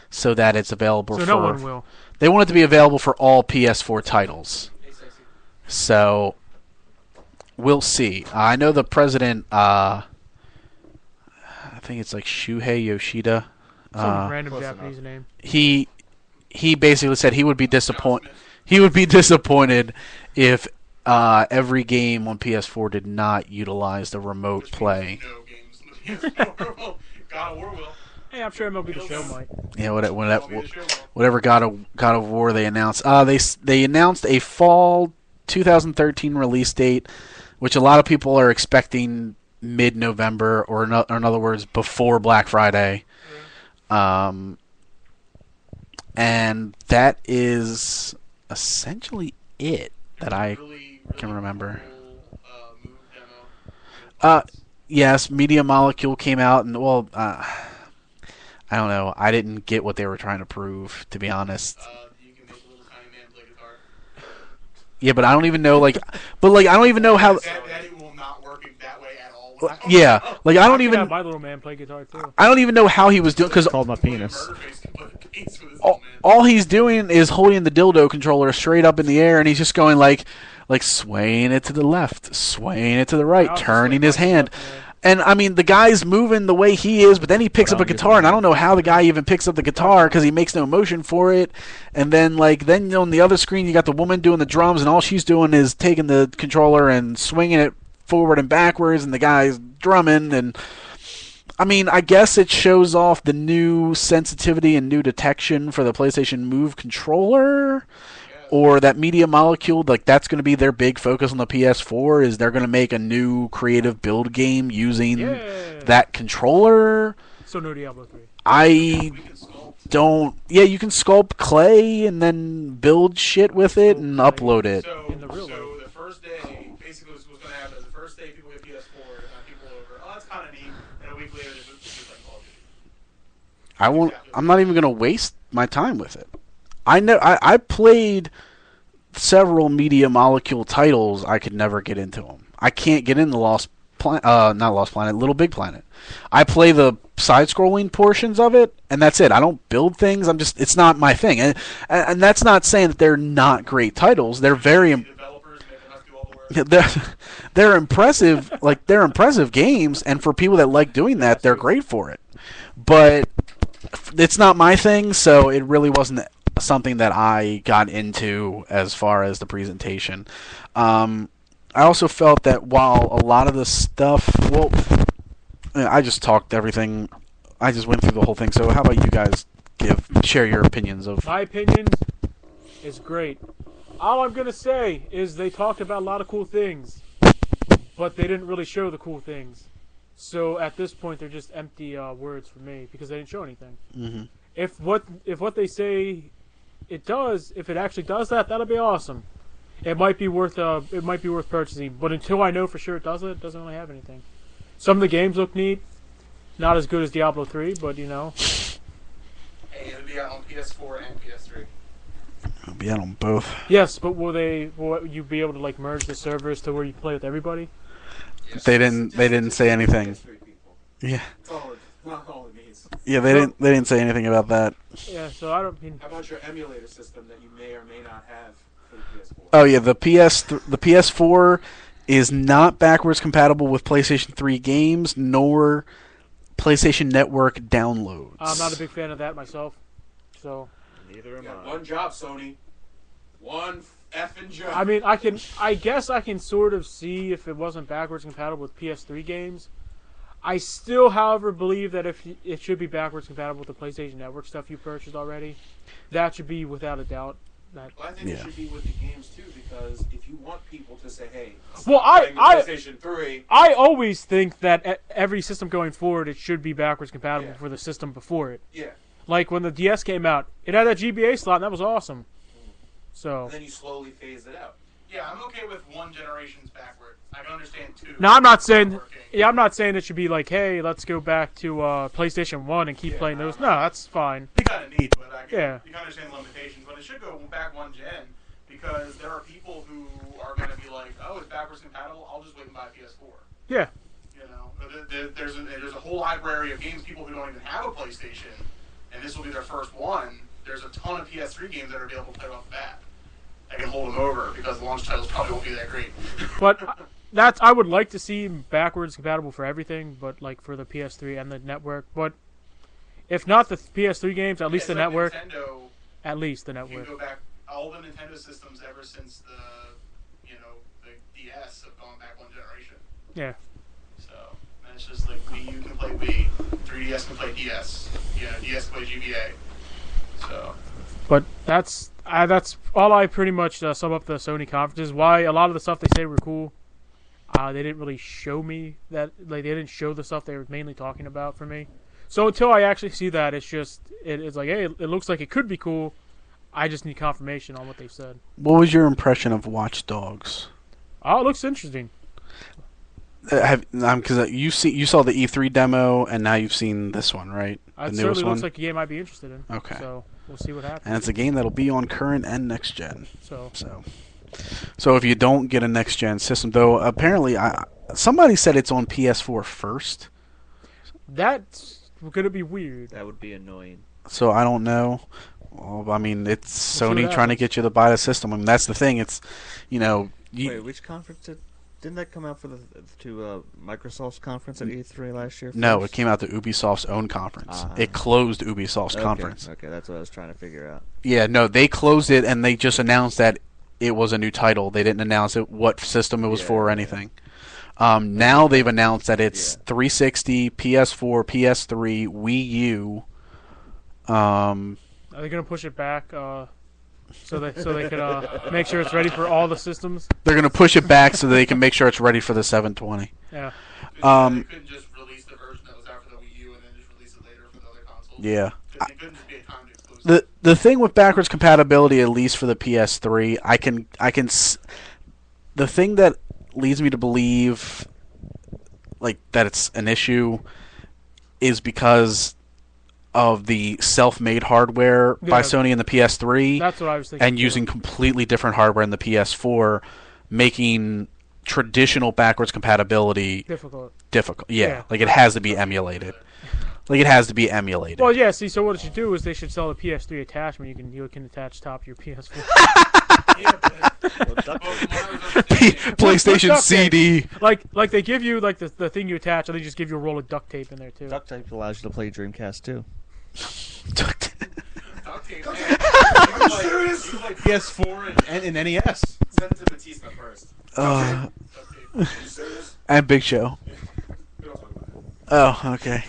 so that it's available so for. no one will. They want it to be available for all PS4 titles. So we'll see. I know the president. I think it's like Shuhei Yoshida. Some random close Japanese enough. name. He basically said he would be disappointed. He would be disappointed if every game on PS4 did not utilize the remote play. No games on the PS4. God of War will. Hey, I'm sure MLB The Show might. Yeah, MLB The Show will. whatever God of War they announced. They announced a fall 2013 release date, which a lot of people are expecting mid-November, or in other words, before Black Friday. And that is essentially it that I Really can remember. cool, move demo. Yes, Media Molecule came out, and well, I don't know. I didn't get what they were trying to prove, to be honest. You can make a little tiny man play guitar. Yeah, but I don't even know, I don't even know how. That it will not work that way at all. Yeah, I don't I even. have my little man play guitar too. I don't even know how he was doing, because Called my penis. Murderface can play the bass with his all, old man. all he's doing is holding the dildo controller straight up in the air, and he's just going like swaying it to the left, swaying it to the right, I'll just turning swing his my hand. stuff, man. And I mean, the guy's moving the way he is, but then he picks up a guitar, and I don't know how the guy even picks up the guitar because he makes no motion for it. And then then on the other screen, you got the woman doing the drums, and all she's doing is taking the controller and swinging it forward and backwards, and the guy's drumming. And I mean, I guess it shows off the new sensitivity and new detection for the PlayStation Move controller. Or that Media Molecule, that's going to be their big focus on the PS4, is they're going to make a new creative build game using Yeah. that controller. So no Diablo 3. I We can sculpt. don't... Yeah, you can sculpt clay and then build shit with it and upload it. So, In the real so the first day, basically what's going to happen is the first day people get PS4, and people over, oh, that's kind of neat, and a week later there's just like Call of Duty. I'm not even going to waste my time with it. I played several Media Molecule titles. I could never get into them. I can't get into not Lost Planet, Little Big Planet. I play the side-scrolling portions of it, and that's it. I don't build things. It's not my thing. And that's not saying that they're not great titles. They're very Developers making us do all the work. they're impressive. They're impressive games, and for people that like doing that, they're great for it. But it's not my thing, so it really wasn't something that I got into as far as the presentation. I also felt that while a lot of the stuff, I just talked everything. I just went through the whole thing. So how about you guys share your opinions of? My opinion is great. All I'm going to say is they talked about a lot of cool things, but they didn't really show the cool things. So at this point, they're just empty words for me because they didn't show anything. Mm-hmm. If what they say it does, if it actually does that, that'll be awesome. It might be worth purchasing. But until I know for sure it doesn't really have anything. Some of the games look neat, not as good as Diablo 3, but Hey, it'll be out on PS4 and PS3. I'll be out on both. yes. But will you be able to merge the servers to where you play with everybody? They didn't say anything. Yeah. Not all it needs. Yeah, they didn't say anything about that. Yeah, so I don't mean. How about your emulator system that you may or may not have for the PS4? Oh yeah, the PS4 is not backwards compatible with PlayStation 3 games nor PlayStation Network downloads. I'm not a big fan of that myself. So. Neither am You got I. one job, Sony. One effing job. I mean, I guess I can sort of see if it wasn't backwards compatible with PS3 games. I still, however, believe that if it should be backwards compatible with the PlayStation Network stuff you purchased already, that should be without a doubt. Well, I think it should be with the games too, because if you want people to say, "Hey, Well, playing the PlayStation 3," I always think that every system going forward, it should be backwards compatible Yeah. for the system before it. yeah, Like when the DS came out, it had that GBA slot, and that was awesome. So and then you slowly phase it out. Yeah, I'm okay with one generation's backward. I can understand two. now I'm not saying, working. yeah, I'm not saying it should be like, hey, let's go back to PlayStation 1 and keep playing those. No, that's fine. You kind of need, but Yeah. you can understand the limitations. But it should go back one gen because there are people who are going to be like, "Oh, it's backwards compatible. I'll just wait and buy a PS4." Yeah. You know, there's a whole library of games people who don't even have a PlayStation, and this will be their first one. There's a ton of PS3 games that are available to play off the bat. I can hold them over because the launch titles probably won't be that great. But I would like to see backwards compatible for everything, but like for the PS3 and the network. But if not the PS3 games, at least the like network. Nintendo, At least the you network. can go back. All the Nintendo systems ever since the DS have gone back one generation. Yeah. So and it's just like Wii U can play Wii, 3DS can play DS, DS can play GBA. So But that's all I pretty much sum up the Sony conferences. Why a lot of the stuff they say were cool. They didn't really show me that. Like they didn't show the stuff they were mainly talking about for me. So until I actually see that, it's like, hey, it looks like it could be cool. I just need confirmation on what they said. What was your impression of Watch Dogs? Oh, it looks interesting. Because you saw the E3 demo and now you've seen this one, right? It The certainly newest looks one. like a game I'd be interested in. Okay. So we'll see what happens. And it's a game that'll be on current and next gen. So So if you don't get a next gen system, though, apparently somebody said it's on PS4 first. that's gonna be weird. That would be annoying. So I don't know. Well, I mean, it's see what Sony trying to happens. get you to buy the system. I mean, that's the thing. It's, Wait, which conference didn't that come out for Microsoft's conference at E3 last year? No, first? it came out to Ubisoft's own conference. Ah. It closed Ubisoft's Okay, conference. Okay, that's what I was trying to figure out. Yeah, no, they closed it and they just announced that it was a new title. They didn't announce what system it was for or anything. Now they've announced that it's 360, PS4, PS3, Wii U. Are they gonna push it back so they can make sure it's ready for all the systems? They're going to push it back so they can make sure it's ready for the 720. Yeah. they couldn't just release the version that was out for the Wii U and then just release it later for the other consoles. Yeah. It couldn't just be a timed exclusive. The thing with backwards compatibility, at least for the PS3, the thing that leads me to believe like that it's an issue is because of the self-made hardware by Yeah. Sony in the PS3 That's what I was thinking. and too. using completely different hardware in the PS4, making traditional backwards compatibility difficult. difficult. Yeah, Yeah. like it has to be emulated. Like it has to be emulated. Well, yeah. See, so what it should do is they should sell a PS3 attachment. You can attach top of your PS4. Yeah, but from what I was understanding, PlayStation Duct tape. CD. like they give you like the thing you attach, and they just give you a roll of duct tape in there too. Duct tape allows you to play Dreamcast too. duct tape, man. serious? You can play PS4 and NES. Send it to Batista first. Uh, Duct tape. You serious? and Big Show. We don't talk about it. Oh, okay.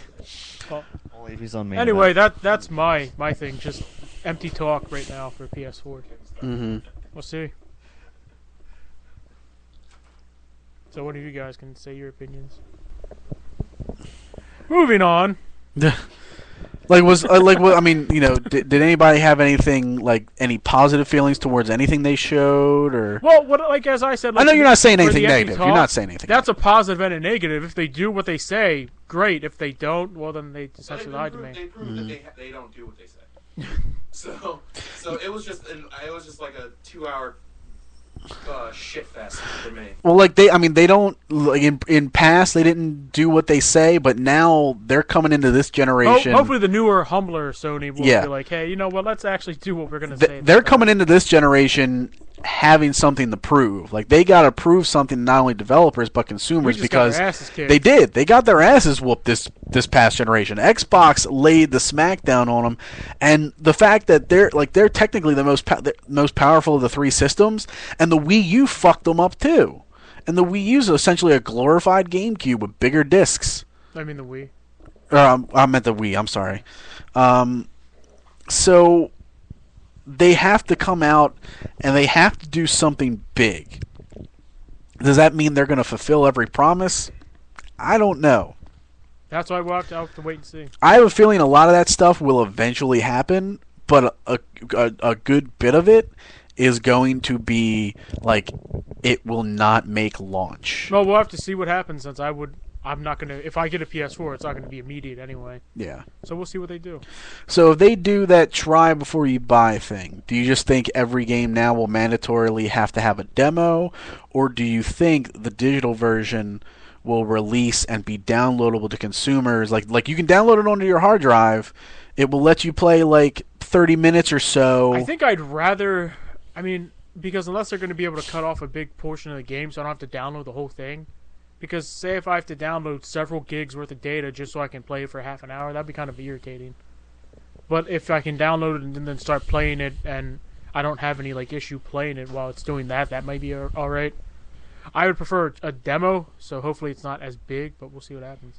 Only if he's on main Anyway, event. that's my thing. Just empty talk right now for PS4. Mm-hmm. We'll see. So one of you guys can say your opinions. Moving on. I mean, did anybody have anything like any positive feelings towards anything they showed, or? Well, as I said, I know you're not saying for anything the empty negative. talk, You're not saying anything. That's a positive and a negative. If they do what they say, great. If they don't, well, then they So essentially lied to me. They proved that they don't do what they say. So it was just like a 2-hour shit fest for me. Well, like they don't like in past they didn't do what they say, but now they're coming into this generation. Hopefully, the newer, humbler Sony will Yeah. be like, hey, you know what? Let's actually do what we're going to say. They're coming into this generation having something to prove. Like they got to prove something to not only developers but consumers because they did. They got their asses whooped this past generation. Xbox laid the smackdown on them, and the fact that they're technically the most powerful of the three systems, and the Wii U fucked them up too. And the Wii U is essentially a glorified GameCube with bigger discs. I mean the Wii. I meant the Wii. I'm sorry. So they have to come out and they have to do something big. Does that mean they're going to fulfill every promise? I don't know. That's why we'll have to wait and see. I have a feeling a lot of that stuff will eventually happen, but a good bit of it is going to be like it will not make launch. Well, we'll have to see what happens since I'm not going to... If I get a PS4, it's not going to be immediate anyway. Yeah. So we'll see what they do. So if they do that try before you buy thing, do you just think every game now will mandatorily have to have a demo? Or do you think the digital version will release and be downloadable to consumers? Like you can download it onto your hard drive. It will let you play like 30 minutes or so. I think I'd rather... I mean, because unless they're going to be able to cut off a big portion of the game so I don't have to download the whole thing... Because say if I have to download several gigs worth of data just so I can play it for half an hour, that'd be kind of irritating. But if I can download it and then start playing it and I don't have any like issue playing it while it's doing that, that might be alright. I would prefer a demo, so hopefully it's not as big, but we'll see what happens.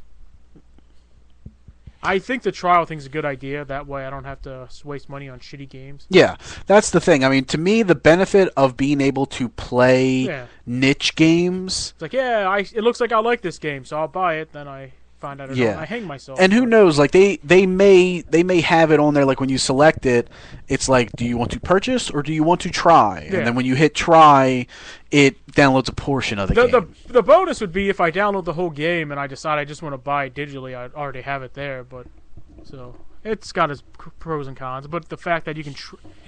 I think the trial thing's a good idea. That way I don't have to waste money on shitty games. Yeah, that's the thing. I mean, to me, the benefit of being able to play niche games... It's like, it looks like I like this game, so I'll buy it. Then I find out I don't. I hang myself. And who knows? Like they may have it on there. Like when you select it, it's like, do you want to purchase or do you want to try? Yeah. And then when you hit try, it downloads a portion of the game. The bonus would be if I download the whole game and I decide I just want to buy it digitally. I already have it there, but so it's got its pros and cons. But the fact that you can,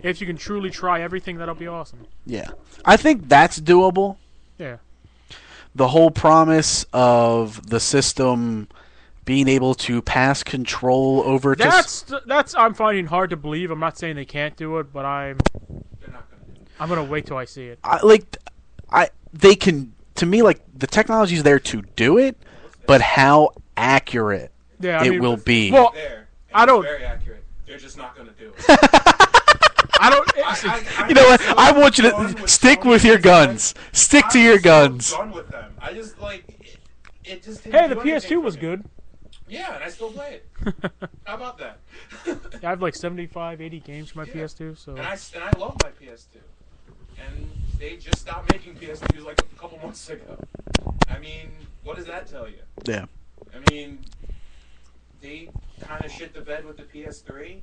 if you can truly try everything, that'll be awesome. Yeah, I think that's doable. Yeah. The whole promise of the system being able to pass control over to... That's I'm finding hard to believe. I'm not saying they can't do it, but They're not gonna do it. I'm gonna wait till I see it. They can, to me, like the technology's there to do it, but how accurate it will be. Well, I don't. It's very accurate. They're just not gonna do it. I don't. You know what? I want you to stick with your guns. Stick to your guns. I'm done with them. I just like it. Just didn't Hey, the do anything PS2 for was me. good. Yeah, and I still play it. How about that? I have like 75, 80 games for my PS2. So. And I love my PS2. And they just stopped making PS2s like a couple months ago. I mean, what does that tell you? Yeah. I mean, they kind of shit the bed with the PS3,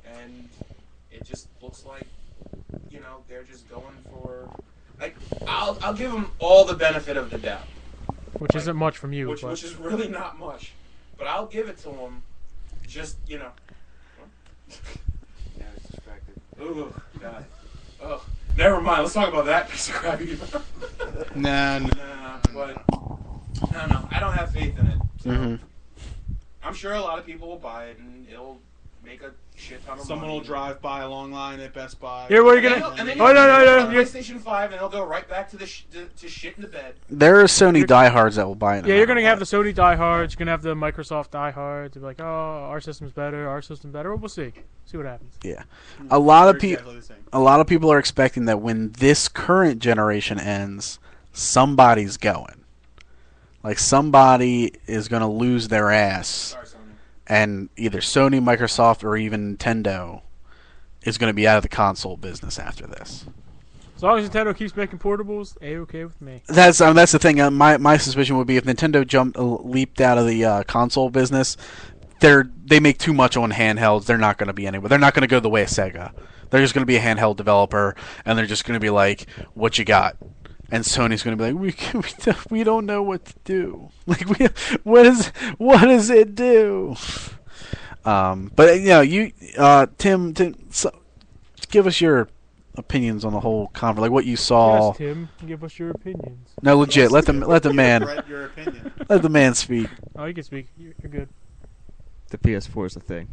and it just looks like, you know, they're just going for, like, I'll give them all the benefit of the doubt. Which isn't much from you. Which is really not much. But I'll give it to them, just, you know. Yeah, it's distracted. Ooh, God. Oh, never mind. Let's talk about that piece of crap. Nah. But, no. I don't have faith in it. So. Mm-hmm. I'm sure a lot of people will buy it, and it'll make a shit ton of Someone money. will drive by a long line at Best Buy. Here, what are you gonna? And then Oh no! PlayStation 5, and they'll go right back to to shit in the bed. There are Sony diehards that will buy it. Yeah, you're gonna have the Sony diehards. You're gonna have the Microsoft diehards. They'll be like, "Oh, our system's better. Our system's better." We'll see. See what happens. Yeah, a lot of people. Exactly the same. A lot of people are expecting that when this current generation ends, somebody's going. Like somebody is gonna lose their ass. Sorry, Sony. And either Sony, Microsoft, or even Nintendo is going to be out of the console business after this. As long as Nintendo keeps making portables, A-okay with me. That's the thing. My suspicion would be if Nintendo leaped out of the console business, they make too much on handhelds. They're not going to be anywhere. They're not going to go the way of Sega. They're just going to be a handheld developer, and they're just going to be like, "What you got?" And Sony's going to be like, we don't know what to do. Like, what does it do? But you know, Tim, so give us your opinions on the whole conference, like what you saw. Yes, Tim, give us your opinions. No, legit. Let the man Brett, your opinion. let the man speak. Oh, you can speak. You're good. The PS4 is a thing.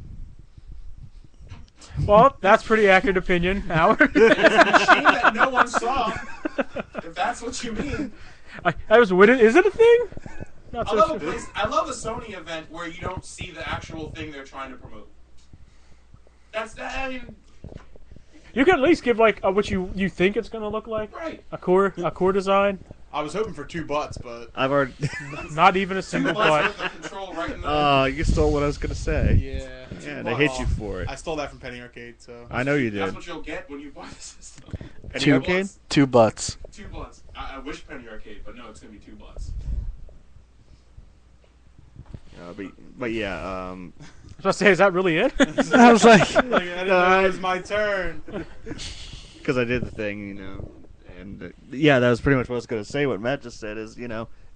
Well, that's pretty accurate opinion, Howard. It's a machine that no one saw. If that's what you mean. I was with it. Is it a thing? Not I so love, sure. I love a Sony event where you don't see the actual thing they're trying to promote. That's that. I mean, You can at least give like what you think it's gonna look like. right. A core design. I was hoping for 2 butts, but I've already. Not even a single Plus butt. with the control right in the. You stole what I was gonna say. yeah, Yeah, they hit you for it. I stole that from Penny Arcade, so I know you That's did. what you'll get when you buy the system. Penny Two- Arcade? 2 butts. 2 butts. I wish Penny Arcade, but no, it's gonna be 2 butts. But yeah, I was about to say, is that really it? I was like, like, I didn't know it was my turn. because I did the thing, and yeah, that was pretty much what I was gonna say. What Matt just said is, they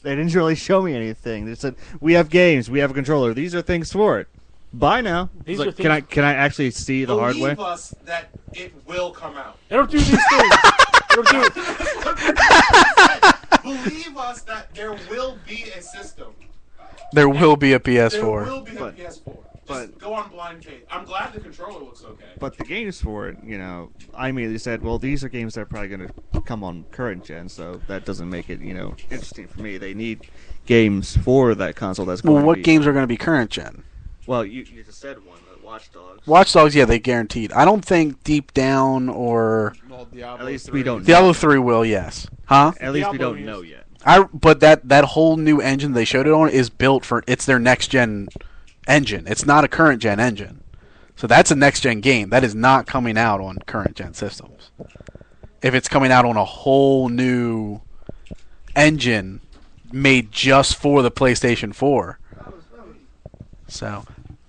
didn't really show me anything. They said we have games, we have a controller. These are things for it. Buy now. These It's are like, things- can I actually see the Believe hardware? us that it will come out. They don't do these things. They don't do it. Believe us that there will be a system. there will be a There PS4. will be a But- PS4. Just but- go on blind faith. I'm glad the controller looks okay. But the games for it, I immediately said, well, these are games that are probably going to come on current gen, so that doesn't make it, interesting for me. They need games for that console that's going Well, to what be... games are going to be current gen? Well, you just said one, Watch Dogs. Watch Dogs, yeah, they guaranteed. I don't think Deep Down or Well, Diablo At least 3. we don't know. Diablo 3 will, yes. Huh? At least we Diablo don't is- know yet. But that whole new engine they showed it on is built for, it's their next gen engine. It's not a current gen engine. So that's a next gen game. That is not coming out on current gen systems. If it's coming out on a whole new engine made just for the PlayStation 4. So,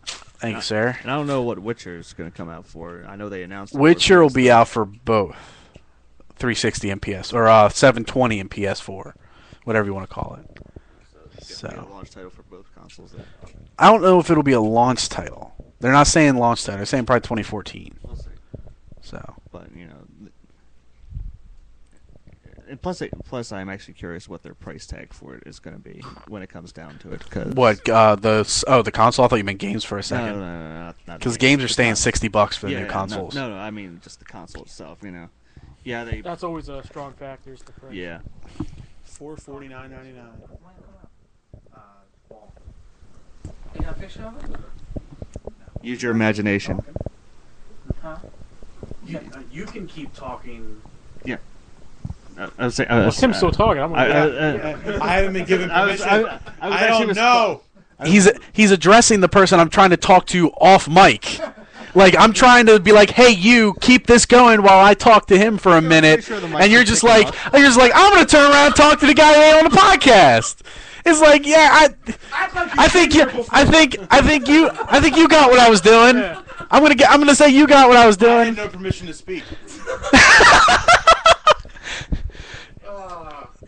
thank you, sir. And I don't know what Witcher is going to come out for. I know they announced it Witcher will for be out for both 360 and PS, or 720 and PS4, whatever you want to call it. It's gonna be So. a launch title for both consoles. Then. I don't know if it'll be a launch title. They're not saying launch title. They're saying probably 2014. We'll see. So, But and plus, I'm actually curious what their price tag for it is going to be when it comes down to it. Cause what the console? I thought you meant games for a No, second. not Because the games are the staying console. $60 for the Yeah, new yeah, consoles. No, I mean just the console itself. Yeah, they. That's always a strong factor. Is the price. Yeah. $449.99. You got a picture of it? Use your imagination. Huh? You can keep talking. I was saying. Well, Tim's still talking. I'm I haven't been given was permission. I I don't know. He's addressing the person I'm trying to talk to off mic. Like, I'm trying to be like, hey, you, keep this going while I talk to him for a minute. sure the mic And you're is just picking like, I'm going to turn around and talk to the guy that ain't on the podcast. It's like, yeah, I think you got what I was doing. Yeah. I'm gonna say you got what I was I had doing. no permission to speak.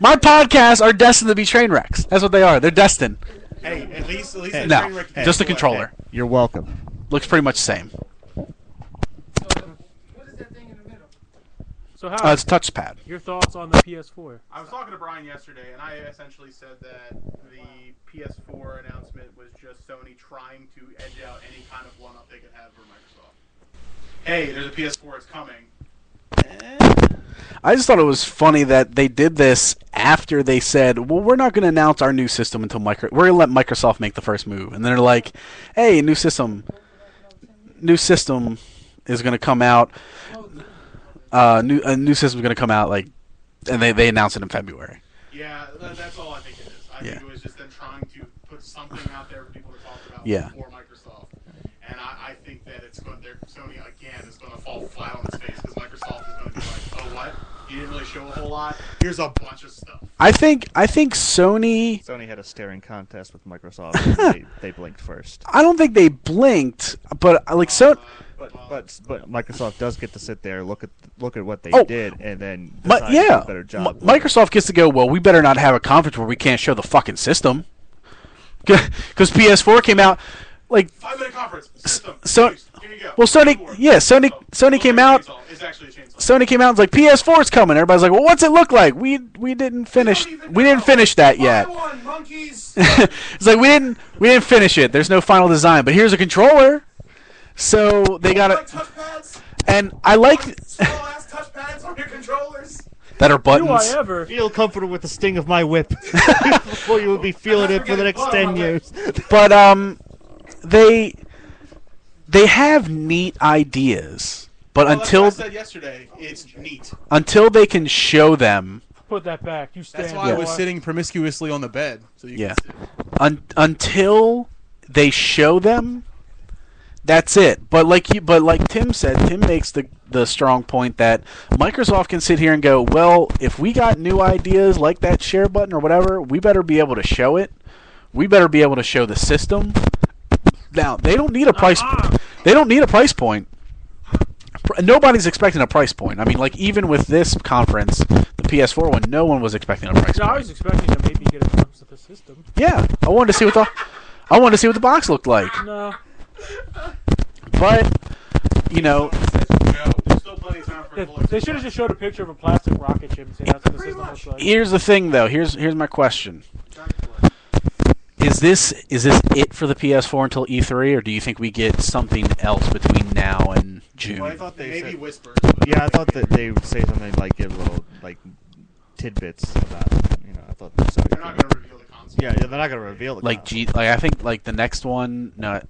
My podcasts are destined to be train wrecks. That's what they are. They're destined. Hey, at least the No, train wreck just a away. controller. You're welcome. Looks pretty much the same. What is that thing in the middle? So how? It's touchpad. Your thoughts on the PS4? I was talking to Brian yesterday, and I essentially said that the PS4 announcement was just Sony trying to edge out any kind of one-up they could have for Microsoft. Hey, there's a PS4, it's coming. I just thought it was funny that they did this after they said, well, we're not going to announce our new system until we're going to let Microsoft make the first move. And they're like, hey, new system is going to come out. A new system is going to come out, and they announced it in February. Yeah, that's all I think it is. I Yeah. think it was just them trying to put something out there for people to talk about Yeah. before Microsoft. And I think that Sony, again, is going to fall flat on its face because Microsoft is going to be like, oh, what? You didn't really show a whole lot? Here's a bunch of stuff. I think Sony. Sony had a staring contest with Microsoft. And they blinked first. I don't think they blinked, but But Microsoft does get to sit there, look at what they Oh. did, and then decide to do yeah, a better job. Microsoft gets to go, well, we better not have a conference where we can't show the fucking system. Because PS4 came out. like 5-minute conference. System. so- Use. Here you go. well, Sony, Keyboard. yeah, Sony Looks came like a out. chainsaw. It's actually a chainsaw. Sony came out and was like, PS4's coming. Everybody's like, well, what's it look like? We didn't finish. We didn't finish that yet. Buy one, monkeys. It's like we didn't finish it. There's no final design, but here's a controller. So they got Like it, touchpads. and I like Small ass touchpads on your controllers. that are Do buttons. I ever? Feel comfortable with the sting of my whip before you would be feeling it for the next 10 years. But they have neat ideas, but Well, that's what I said yesterday, it's neat. until they can show them, Put that back. You stand. That's why I was boy. sitting promiscuously on the bed. So you Yeah. can sit. until they show them, that's it. But like Tim said, Tim makes the strong point that Microsoft can sit here and go, well, if we got new ideas like that share button or whatever, we better be able to show it. We better be able to show the system. Now they don't need a price. They don't need a price point. Nobody's expecting a price point. I mean, like even with this conference, the PS4 one, no one was expecting a price No, I point. was expecting to maybe get a glimpse of the system. Yeah, I wanted to see what the box looked like. No. But no, There's still plenty of time for it. They should have just showed a picture of a plastic rocket ship and said that's what the system looks like. here's the thing though. Here's my question. Is this it for the PS4 until E3, or do you think we get something else between now and June? Well, I thought they Maybe said, whispers. But yeah, I thought that they would say something like give little like tidbits about it. I thought so. they're not going to reveal the console. Yeah, they're not going to reveal the Like console. I think like the next one, no,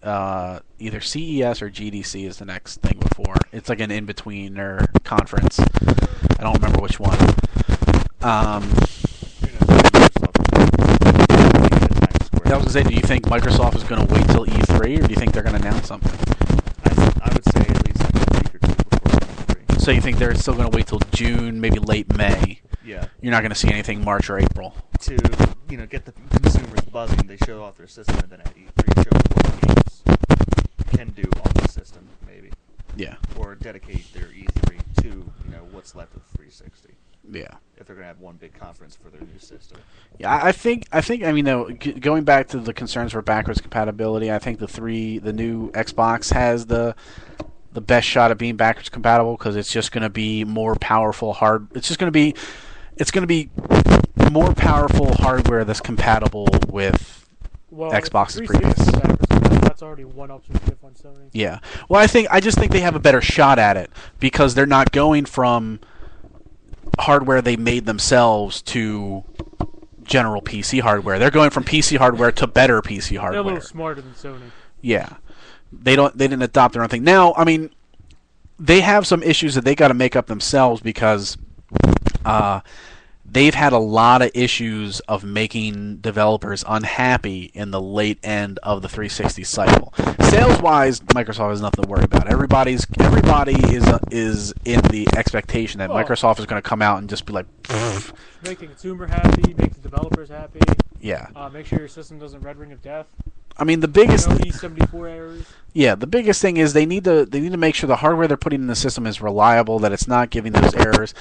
either CES or GDC is the next thing before. It's like an in between or conference. I don't remember which one. I was gonna say, do you think Microsoft is going to wait till E3, or do you think they're going to announce something? I would say at least like a week or two before E3. So you think they're still going to wait till June, maybe late May? Yeah, You're not going to see anything March or April. to get the consumers buzzing, they show off their system, and then at E3 show what games can do on the system, maybe, Yeah, or dedicate their E3 to what's left of 360. yeah. If they're gonna have one big conference for their new system. Yeah, I think. I mean, though, going back to the concerns for backwards compatibility, I think the new Xbox has the best shot at being backwards compatible because it's just going to be more powerful It's going to be more powerful hardware that's compatible with Well, Xbox's 360 previous. backwards, that's already one option to give on Sony. Yeah. Well, I just think they have a better shot at it because they're not going from hardware they made themselves to general PC hardware. They're going from PC hardware to better PC They're a hardware. little smarter than Sony. Yeah. They didn't adopt their own thing. Now, I mean, they have some issues that they got to make up themselves because they've had a lot of issues of making developers unhappy in the late end of the 360 cycle. Sales-wise, Microsoft has nothing to worry about. Everybody is in the expectation that Well, Microsoft is going to come out and just be like, "Pfft." Make the consumer happy, make the developers happy. Yeah. Make sure your system doesn't red ring of death. I mean, the biggest No E74 errors. Yeah, the biggest thing is they need to make sure the hardware they're putting in the system is reliable, that it's not giving those errors.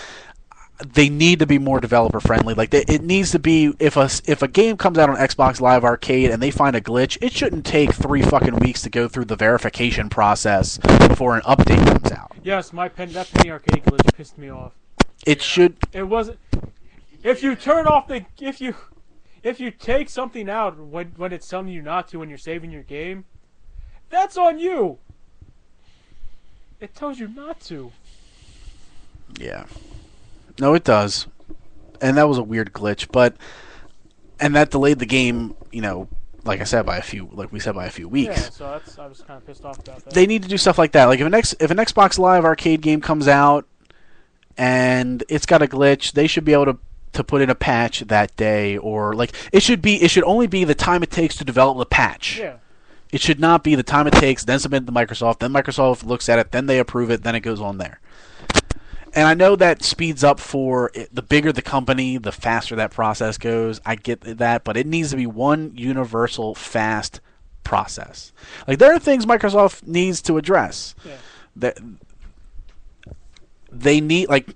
They need to be more developer friendly. Like it needs to be if a game comes out on Xbox Live Arcade and they find a glitch, it shouldn't take 3 fucking weeks to go through the verification process before an update comes out. Yes, that Penny Arcade glitch pissed me off. It should. It wasn't. If you turn off the if you take something out when it's telling you not to when you're saving your game, that's on you. It tells you not to. Yeah. No, it does. And that was a weird glitch, and that delayed the game, like I said, by a few weeks. Yeah, so I was kind of pissed off about that. They need to do stuff like that. Like if an Xbox Live Arcade game comes out and it's got a glitch, they should be able to put in a patch that day, or like it should only be the time it takes to develop the patch. Yeah. It should not be the time it takes, then submit it to Microsoft, then Microsoft looks at it, then they approve it, then it goes on there. And I know that speeds up the bigger the company, the faster that process goes. I get that, but it needs to be one universal fast process. Like there are things Microsoft needs to address. Yeah. That they need, like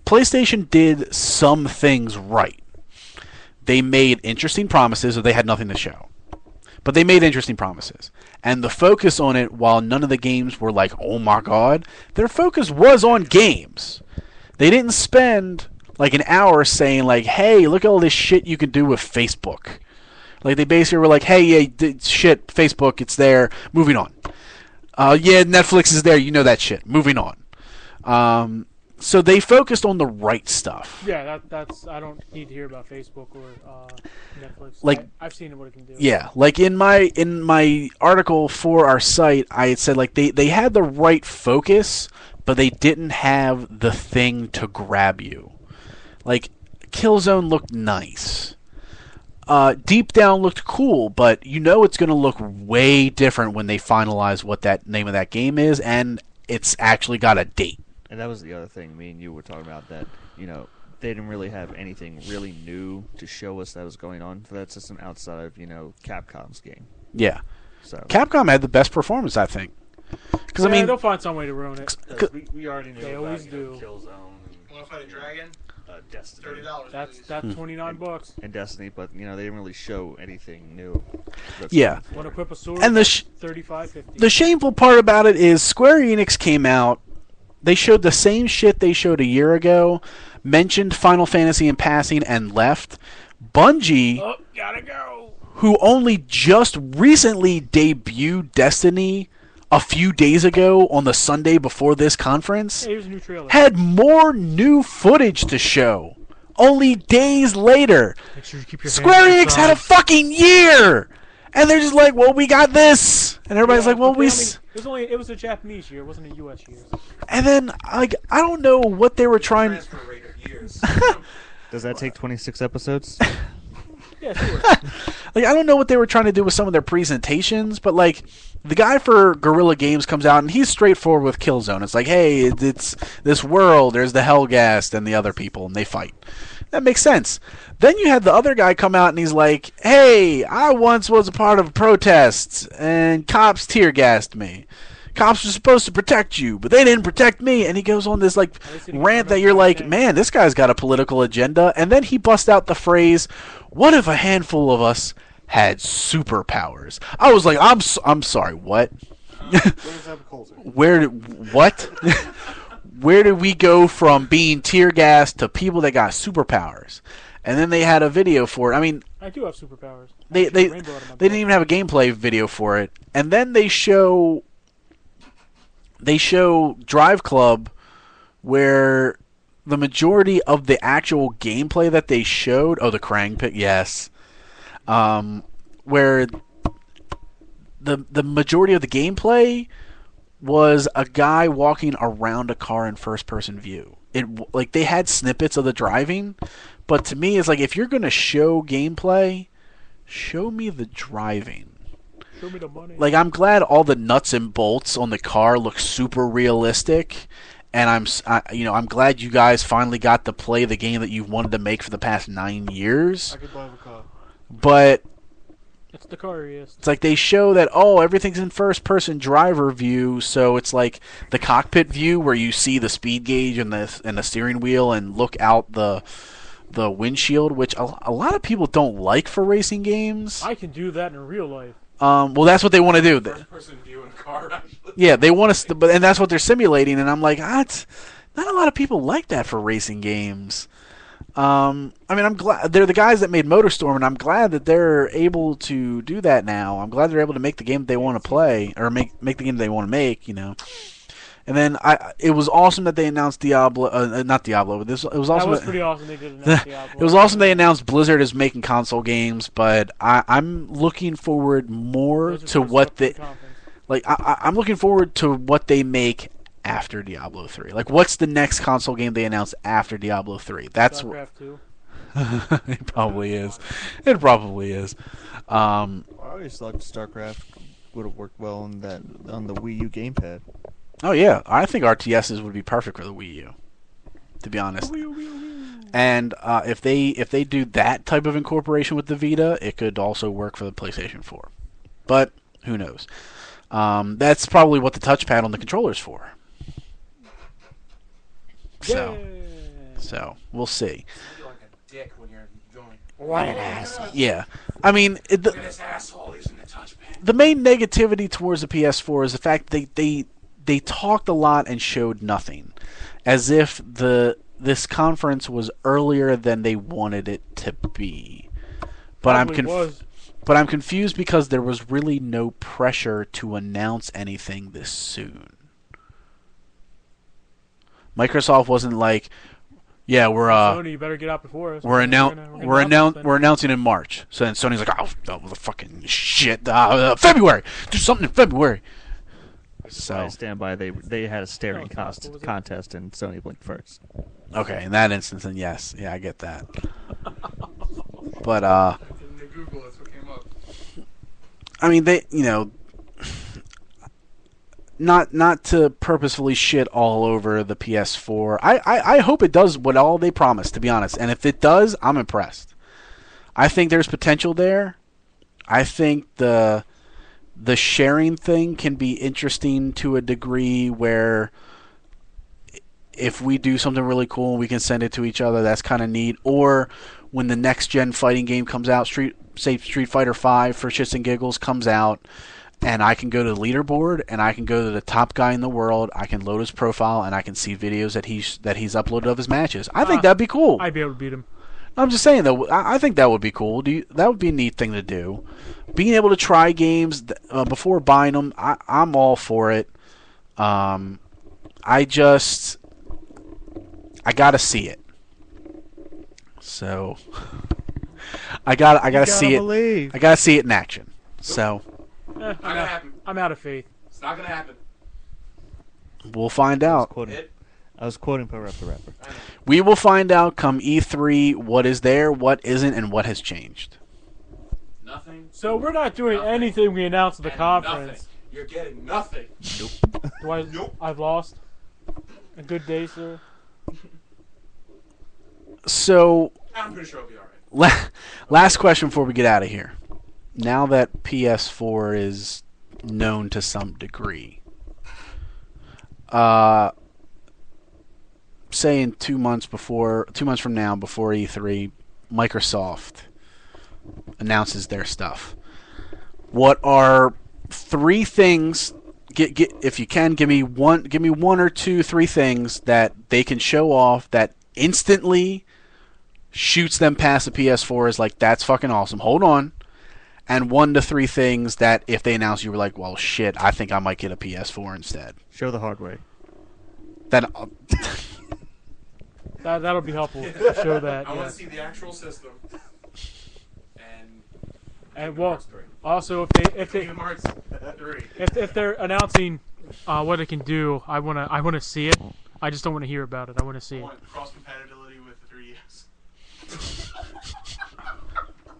PlayStation did some things right. They made interesting promises, or they had nothing to show. But they made interesting promises. And the focus on it, while none of the games were like, oh my god, their focus was on games. They didn't spend like an hour saying like, hey, look at all this shit you can do with Facebook. Like, they basically were like, hey, yeah, shit, Facebook, it's there, moving on. Yeah, Netflix is there, you know that shit, moving on. So they focused on the right stuff. Yeah, that's. I don't need to hear about Facebook or Netflix. Like, I've seen what it can do. Yeah, like in my article for our site, I had said like they had the right focus, but they didn't have the thing to grab you. Like, Killzone looked nice. Deep Down looked cool, but you know it's going to look way different when they finalize what that name of that game is, and it's actually got a date. And that was the other thing me and you were talking about, that, you know, they didn't really have anything really new to show us that was going on for that system outside of, you know, Capcom's game. Yeah. So Capcom had the best performance, I think. Because Yeah, I mean, they'll find some way to ruin it. we already knew They about, always you know, do. Killzone Want to fight a dragon? and Destiny. $30. That's please. $29. And Destiny, but, you know, they didn't really show anything new. yeah. Want to equip a sword? And the $35.50. the shameful part about it is Square Enix came out. They showed the same shit they showed a year ago, mentioned Final Fantasy in passing, and left. Bungie, Oh, gotta go. who only just recently debuted Destiny a few days ago on the Sunday before this conference, Hey, here's a new trailer. had more new footage to show. Only days later. Make sure you keep your Square hands Enix had a inside. fucking year! And they're just like, well, we got this! And everybody's Yeah, like, well, but we... it was a Japanese year, it wasn't a US year. And then, like, I don't know what they were trying... Transfer rate of years. Does that take 26 episodes? Yeah, sure. Like, I don't know what they were trying to do with some of their presentations, but, like, the guy for Guerrilla Games comes out, and he's straightforward with Killzone. It's like, hey, it's this world, there's the Hellgast and the other people, and they fight. That makes sense. Then you had the other guy come out, and he's like, hey, I once was a part of a protest, and cops tear-gassed me. Cops were supposed to protect you, but they didn't protect me. And he goes on this, like, rant that you're like, man, this guy's got a political agenda. And then he busts out the phrase, what if a handful of us had superpowers? I was like, I'm sorry, what? What? Where did we go from being tear gassed to people that got superpowers? And then they had a video for it. I mean, I do have superpowers. they didn't even have a gameplay video for it. And then they show Drive Club, where the majority of the actual gameplay that they showed, the Krang pit, yes, where the majority of the gameplay was a guy walking around a car in first person view. Like, they had snippets of the driving, but to me it's like, if you're going to show gameplay, show me the driving. Show me the money. Like, I'm glad all the nuts and bolts on the car look super realistic, and I'm glad you guys finally got to play the game that you've wanted to make for the past 9 years. I could drive a car. But It's the car, yes. it's like they show that, everything's in first-person driver view, so it's like the cockpit view where you see the speed gauge and the steering wheel and look out the windshield, which a lot of people don't like for racing games. I can do that in real life. Well, that's what they want to do. First person view in a car, actually. Yeah, they want to, and that's what they're simulating. And I'm like, not a lot of people like that for racing games. I mean, I'm glad they're the guys that made MotorStorm, and I'm glad that they're able to do that now. I'm glad they're able to make the game they want to play, or make the game they want to make. And then it was awesome that they announced Diablo, not Diablo, but it was awesome. That was pretty awesome. They did announce Diablo. It was awesome they announced Blizzard is making console games, but I'm looking forward more Those are to first what up they for conference. like. I'm looking forward to what they make after Diablo 3. Like, what's the next console game they announce after Diablo 3? That's StarCraft 2. it probably is. It probably is. I always thought StarCraft would have worked well on the Wii U gamepad. Oh yeah, I think RTSs would be perfect for the Wii U, to be honest. And if they do that type of incorporation with the Vita, it could also work for the PlayStation 4. But who knows? That's probably what the touchpad on the controller's for. So we'll see. You're like a dick when you're going. What an ass. Yeah, I mean, Look at this asshole. He's in the touchpad. the main negativity towards the PS4 is the fact they talked a lot and showed nothing, as if this conference was earlier than they wanted it to be. But but I'm confused because there was really no pressure to announce anything this soon. Microsoft wasn't like, yeah, we're Sony, you better get out before us. we're announcing in March. So then Sony's like, oh the fucking shit, February, do something in February. So I stand by. They had a staring contest, and Sony blinked first. okay, in that instance, then yes, yeah, I get that. But In Google, that's what came up. I mean, they, not to purposefully shit all over the PS4. I hope it does what all they promised, to be honest. And if it does, I'm impressed. I think there's potential there. I think the sharing thing can be interesting to a degree where if we do something really cool, we can send it to each other. That's kind of neat. Or when the next gen fighting game comes out, Street Fighter V for shits and giggles comes out, and I can go to the leaderboard and I can go to the top guy in the world. I can load his profile and I can see videos that he's uploaded of his matches. I think that'd be cool. I'd be able to beat him. I'm just saying though. I think that would be cool. That would be a neat thing to do. Being able to try games before buying them, I'm all for it. I gotta see it. So I gotta see it. I gotta see it in action. So Not gonna happen. I'm out of faith. It's not gonna happen. we'll find out. I was quoting Power Rap the Rapper. We will find out come E3 what is there, what isn't, and what has changed. Nothing. So we're not doing Nothing. anything we announced at the And conference. Nothing. You're getting nothing. Nope. I've lost. A good day, sir. So, I'm pretty sure it'll be alright. last question before we get out of here. Now that PS4 is known to some degree, say in 2 months from now, before E3, Microsoft announces their stuff. What are 3 things? If you can, give me one or 2, 3 things that they can show off that instantly shoots them past the PS4 is like, that's fucking awesome. Hold on. And 1 to 3 things that if they announce, you were like, well, shit, I think I might get a PS4 instead. Show the hard way. That'll be helpful to show that. I Yeah. want to see the actual system. And well, Three. also if Kingdom Hearts 3. if they're announcing what it can do, I wanna see it. I just don't want to hear about it. I want to see I it. want cross compatibility with the 3DS.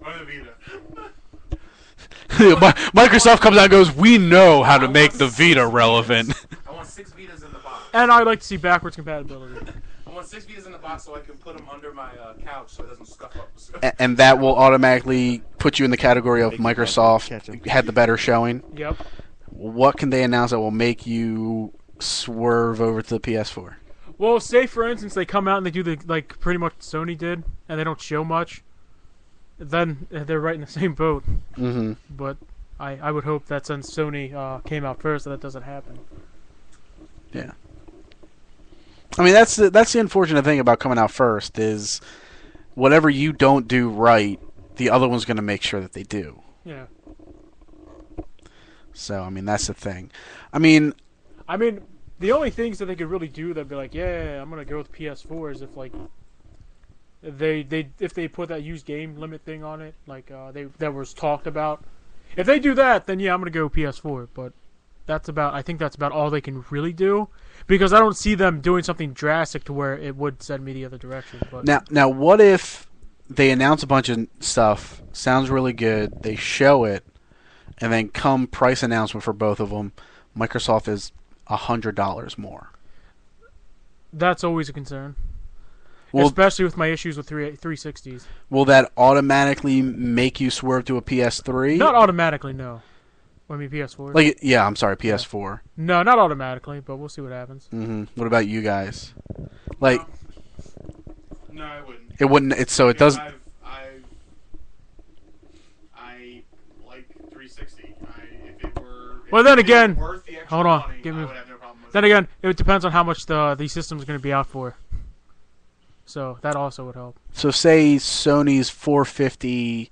Or the Vita. Microsoft comes out and goes, we know how to make the Vita relevant. I want 6 Vitas in the box. And I'd like to see backwards compatibility. I want 6 Vitas in the box so I can put them under my couch so it doesn't scuff up. And that will automatically put you in the category of Make you catch Microsoft 'em. had the better showing. Yep. What can they announce that will make you swerve over to the PS4? Well, say for instance they come out and they do the like pretty much Sony did, and they don't show much. Then they're right in the same boat. Mm-hmm. But I would hope that since Sony came out first, that doesn't happen. Yeah. I mean, that's the unfortunate thing about coming out first is whatever you don't do right, the other one's going to make sure that they do. Yeah. So, I mean, that's the thing. I mean, the only things that they could really do that'd be like, yeah, I'm gonna go with PS4 is if like if they put that used game limit thing on it, like that was talked about. If they do that, then yeah, I'm gonna go PS4. But I think that's about all they can really do, because I don't see them doing something drastic to where it would send me the other direction. But now, what if they announce a bunch of stuff, sounds really good, they show it, and then come price announcement for both of them, Microsoft is $100 more. that's always a concern. Well, Especially with my issues with 360s. will that automatically make you swerve to a PS3? Not automatically, no. I mean PS4. Like, yeah, I'm sorry, PS4. No, not automatically, but we'll see what happens. Mm-hmm. What about you guys? Like, No, I wouldn't. it wouldn't. So it doesn't. I like 360. Well, then If it was again, worth the extra hold on, money, give me- I would have no problem with then it. again, it depends on how much the system's going to be out for. So that also would help. So say Sony's 450,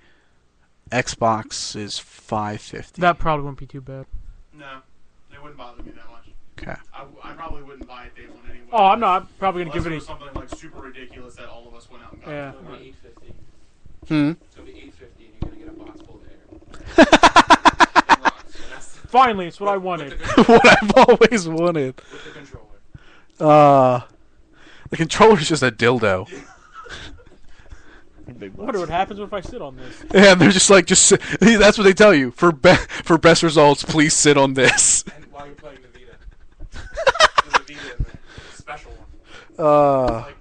Xbox is 550. That probably wouldn't be too bad. No, it wouldn't bother me that much. Okay. I probably wouldn't buy it day one anyway. Oh, I'm not. I'm probably going to Unless give it it was something like super ridiculous that all of us went out and got. Yeah. It's gonna be $850. Hmm. It's gonna be $850, and you're gonna get a box full of air. And rocks, and that's Finally, it's what I with wanted. the controller. What I've always wanted. With the controller. The controller's just a dildo. Big I wonder what happens if I sit on this. And they're just like, just sit. That's what they tell you. For best results, please sit on this. And while you're playing the Vita. There's a Vita in there. It's a special one. Like, I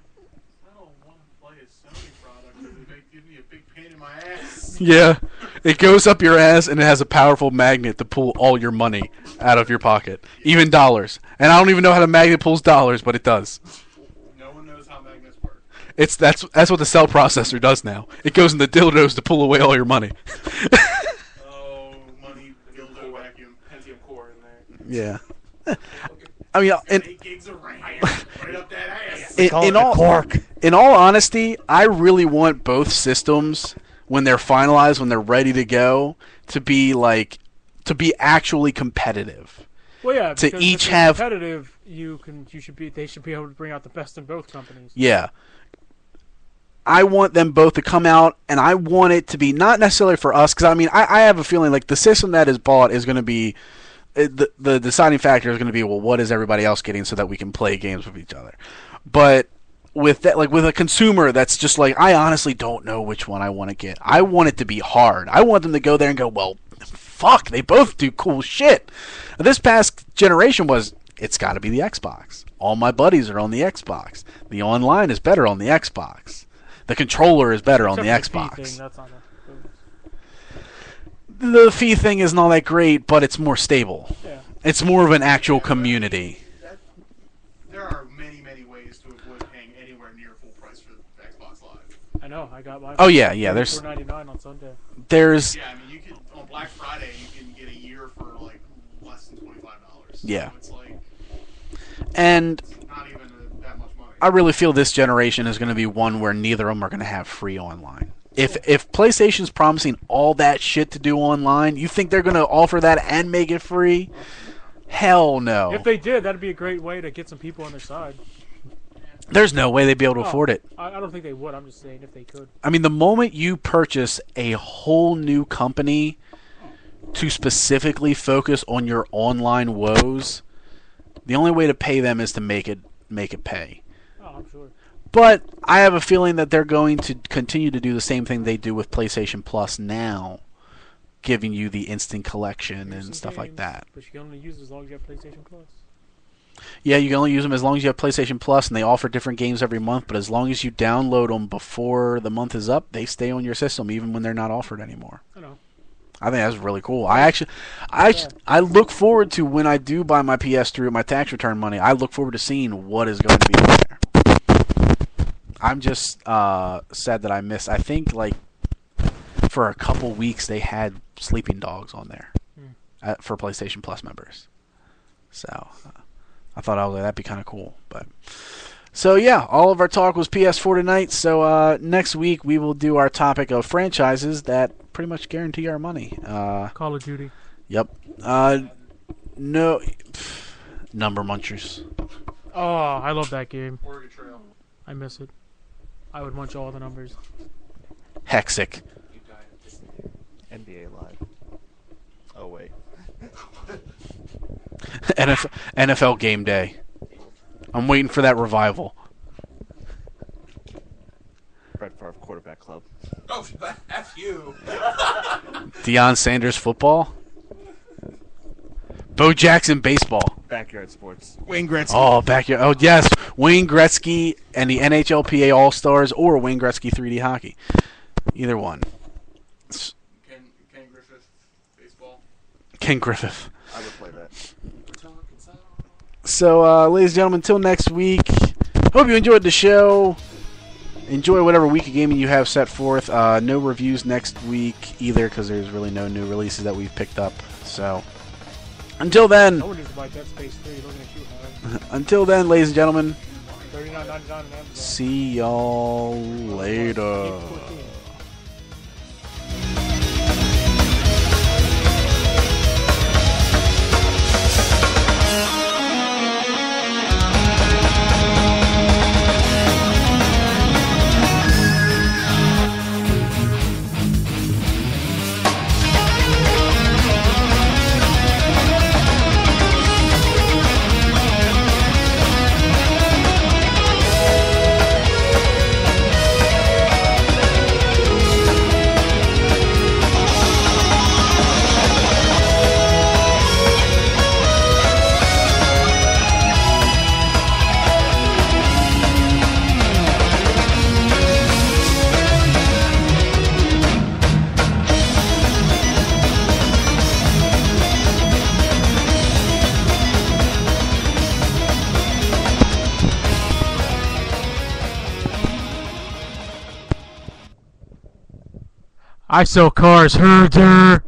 don't want to play a Sony product because they give me a big pain in my ass. Yeah. It goes up your ass and it has a powerful magnet to pull all your money out of your pocket. Even dollars. And I don't even know how the magnet pulls dollars, but it does. No one knows how magnets work. That's what the cell processor does now. It goes in the dildos to pull away all your money. Oh, money dildo vacuum. Pentium core in there. Yeah. I mean, 8 gigs of RAM. Right up that ass. in all honesty, I really want both systems when they're finalized, when they're ready to go, to be actually competitive. Well, yeah. To because each if you're have- competitive. They should be able to bring out the best in both companies. Yeah. I want them both to come out, and I want it to be not necessarily for us, because I mean, I have a feeling like the system that is bought is going to be the deciding factor is going to be, well, what is everybody else getting so that we can play games with each other. But with that, like with a consumer that's just like, I honestly don't know which one I want to get. I want it to be hard. I want them to go there and go, well, fuck, they both do cool shit. This past generation it's got to be the Xbox. All my buddies are on the Xbox. The online is better on the Xbox. The controller is better on the Except for Xbox. fee thing, that's not The fee thing isn't all that great, but it's more stable. yeah. It's more of an actual community. There are many, many ways to avoid paying anywhere near full price for Xbox Live. I know. I got mine. Oh, yeah. There's $4.99 on Sunday. there's Yeah, I mean, you can on Black Friday you can get a year for like less than $25. Yeah. So it's like and not even that much money. I really feel this generation is going to be one where neither of them are going to have free online. If PlayStation's promising all that shit to do online, you think they're going to offer that and make it free? Hell no. If they did, that'd be a great way to get some people on their side. There's no way they'd be able to afford it. I don't think they would. I'm just saying if they could. I mean, the moment you purchase a whole new company to specifically focus on your online woes, the only way to pay them is to make it pay. Oh, I'm sure. But I have a feeling that they're going to continue to do the same thing they do with PlayStation Plus now, giving you the instant collection Here's and some stuff like games, that. But you can only use it as long as you have PlayStation Plus. Yeah, you can only use them as long as you have PlayStation Plus, and they offer different games every month. But as long as you download them before the month is up, they stay on your system even when they're not offered anymore. I know. I think that's really cool. I look forward to when I do buy my PS3 with my tax return money. I look forward to seeing what is going to be in there. I'm just sad that I missed. I think like for a couple weeks they had Sleeping Dogs on there for PlayStation Plus members. So I thought that'd be kind of cool. But so yeah, all of our talk was PS4 tonight. So next week we will do our topic of franchises that pretty much guarantee our money. Call of Duty. Yep. No. Number Munchers. Oh, I love that game. Oregon Trail. I miss it. I would munch all the numbers. Hexic. You died at this. NBA Live. Oh wait. NFL Game Day. I'm waiting for that revival. Brett Favre Quarterback Club. Oh, F you. Deion Sanders football. Bo Jackson baseball. Backyard sports. Wayne Gretzky. Oh, backyard. Oh, yes. Wayne Gretzky and the NHLPA All-Stars or Wayne Gretzky 3D hockey. Either one. Ken Griffith baseball. Ken Griffith. I would play that. So, ladies and gentlemen, until next week, hope you enjoyed the show. Enjoy whatever week of gaming you have set forth. No reviews next week either because there's really no new releases that we've picked up. So, Until then, No one needs to buy Dead Space 3. Looking at you, Howard. until then, ladies and gentlemen, $39.99 on Amazon. see y'all later. April 14th. I sell cars, herder.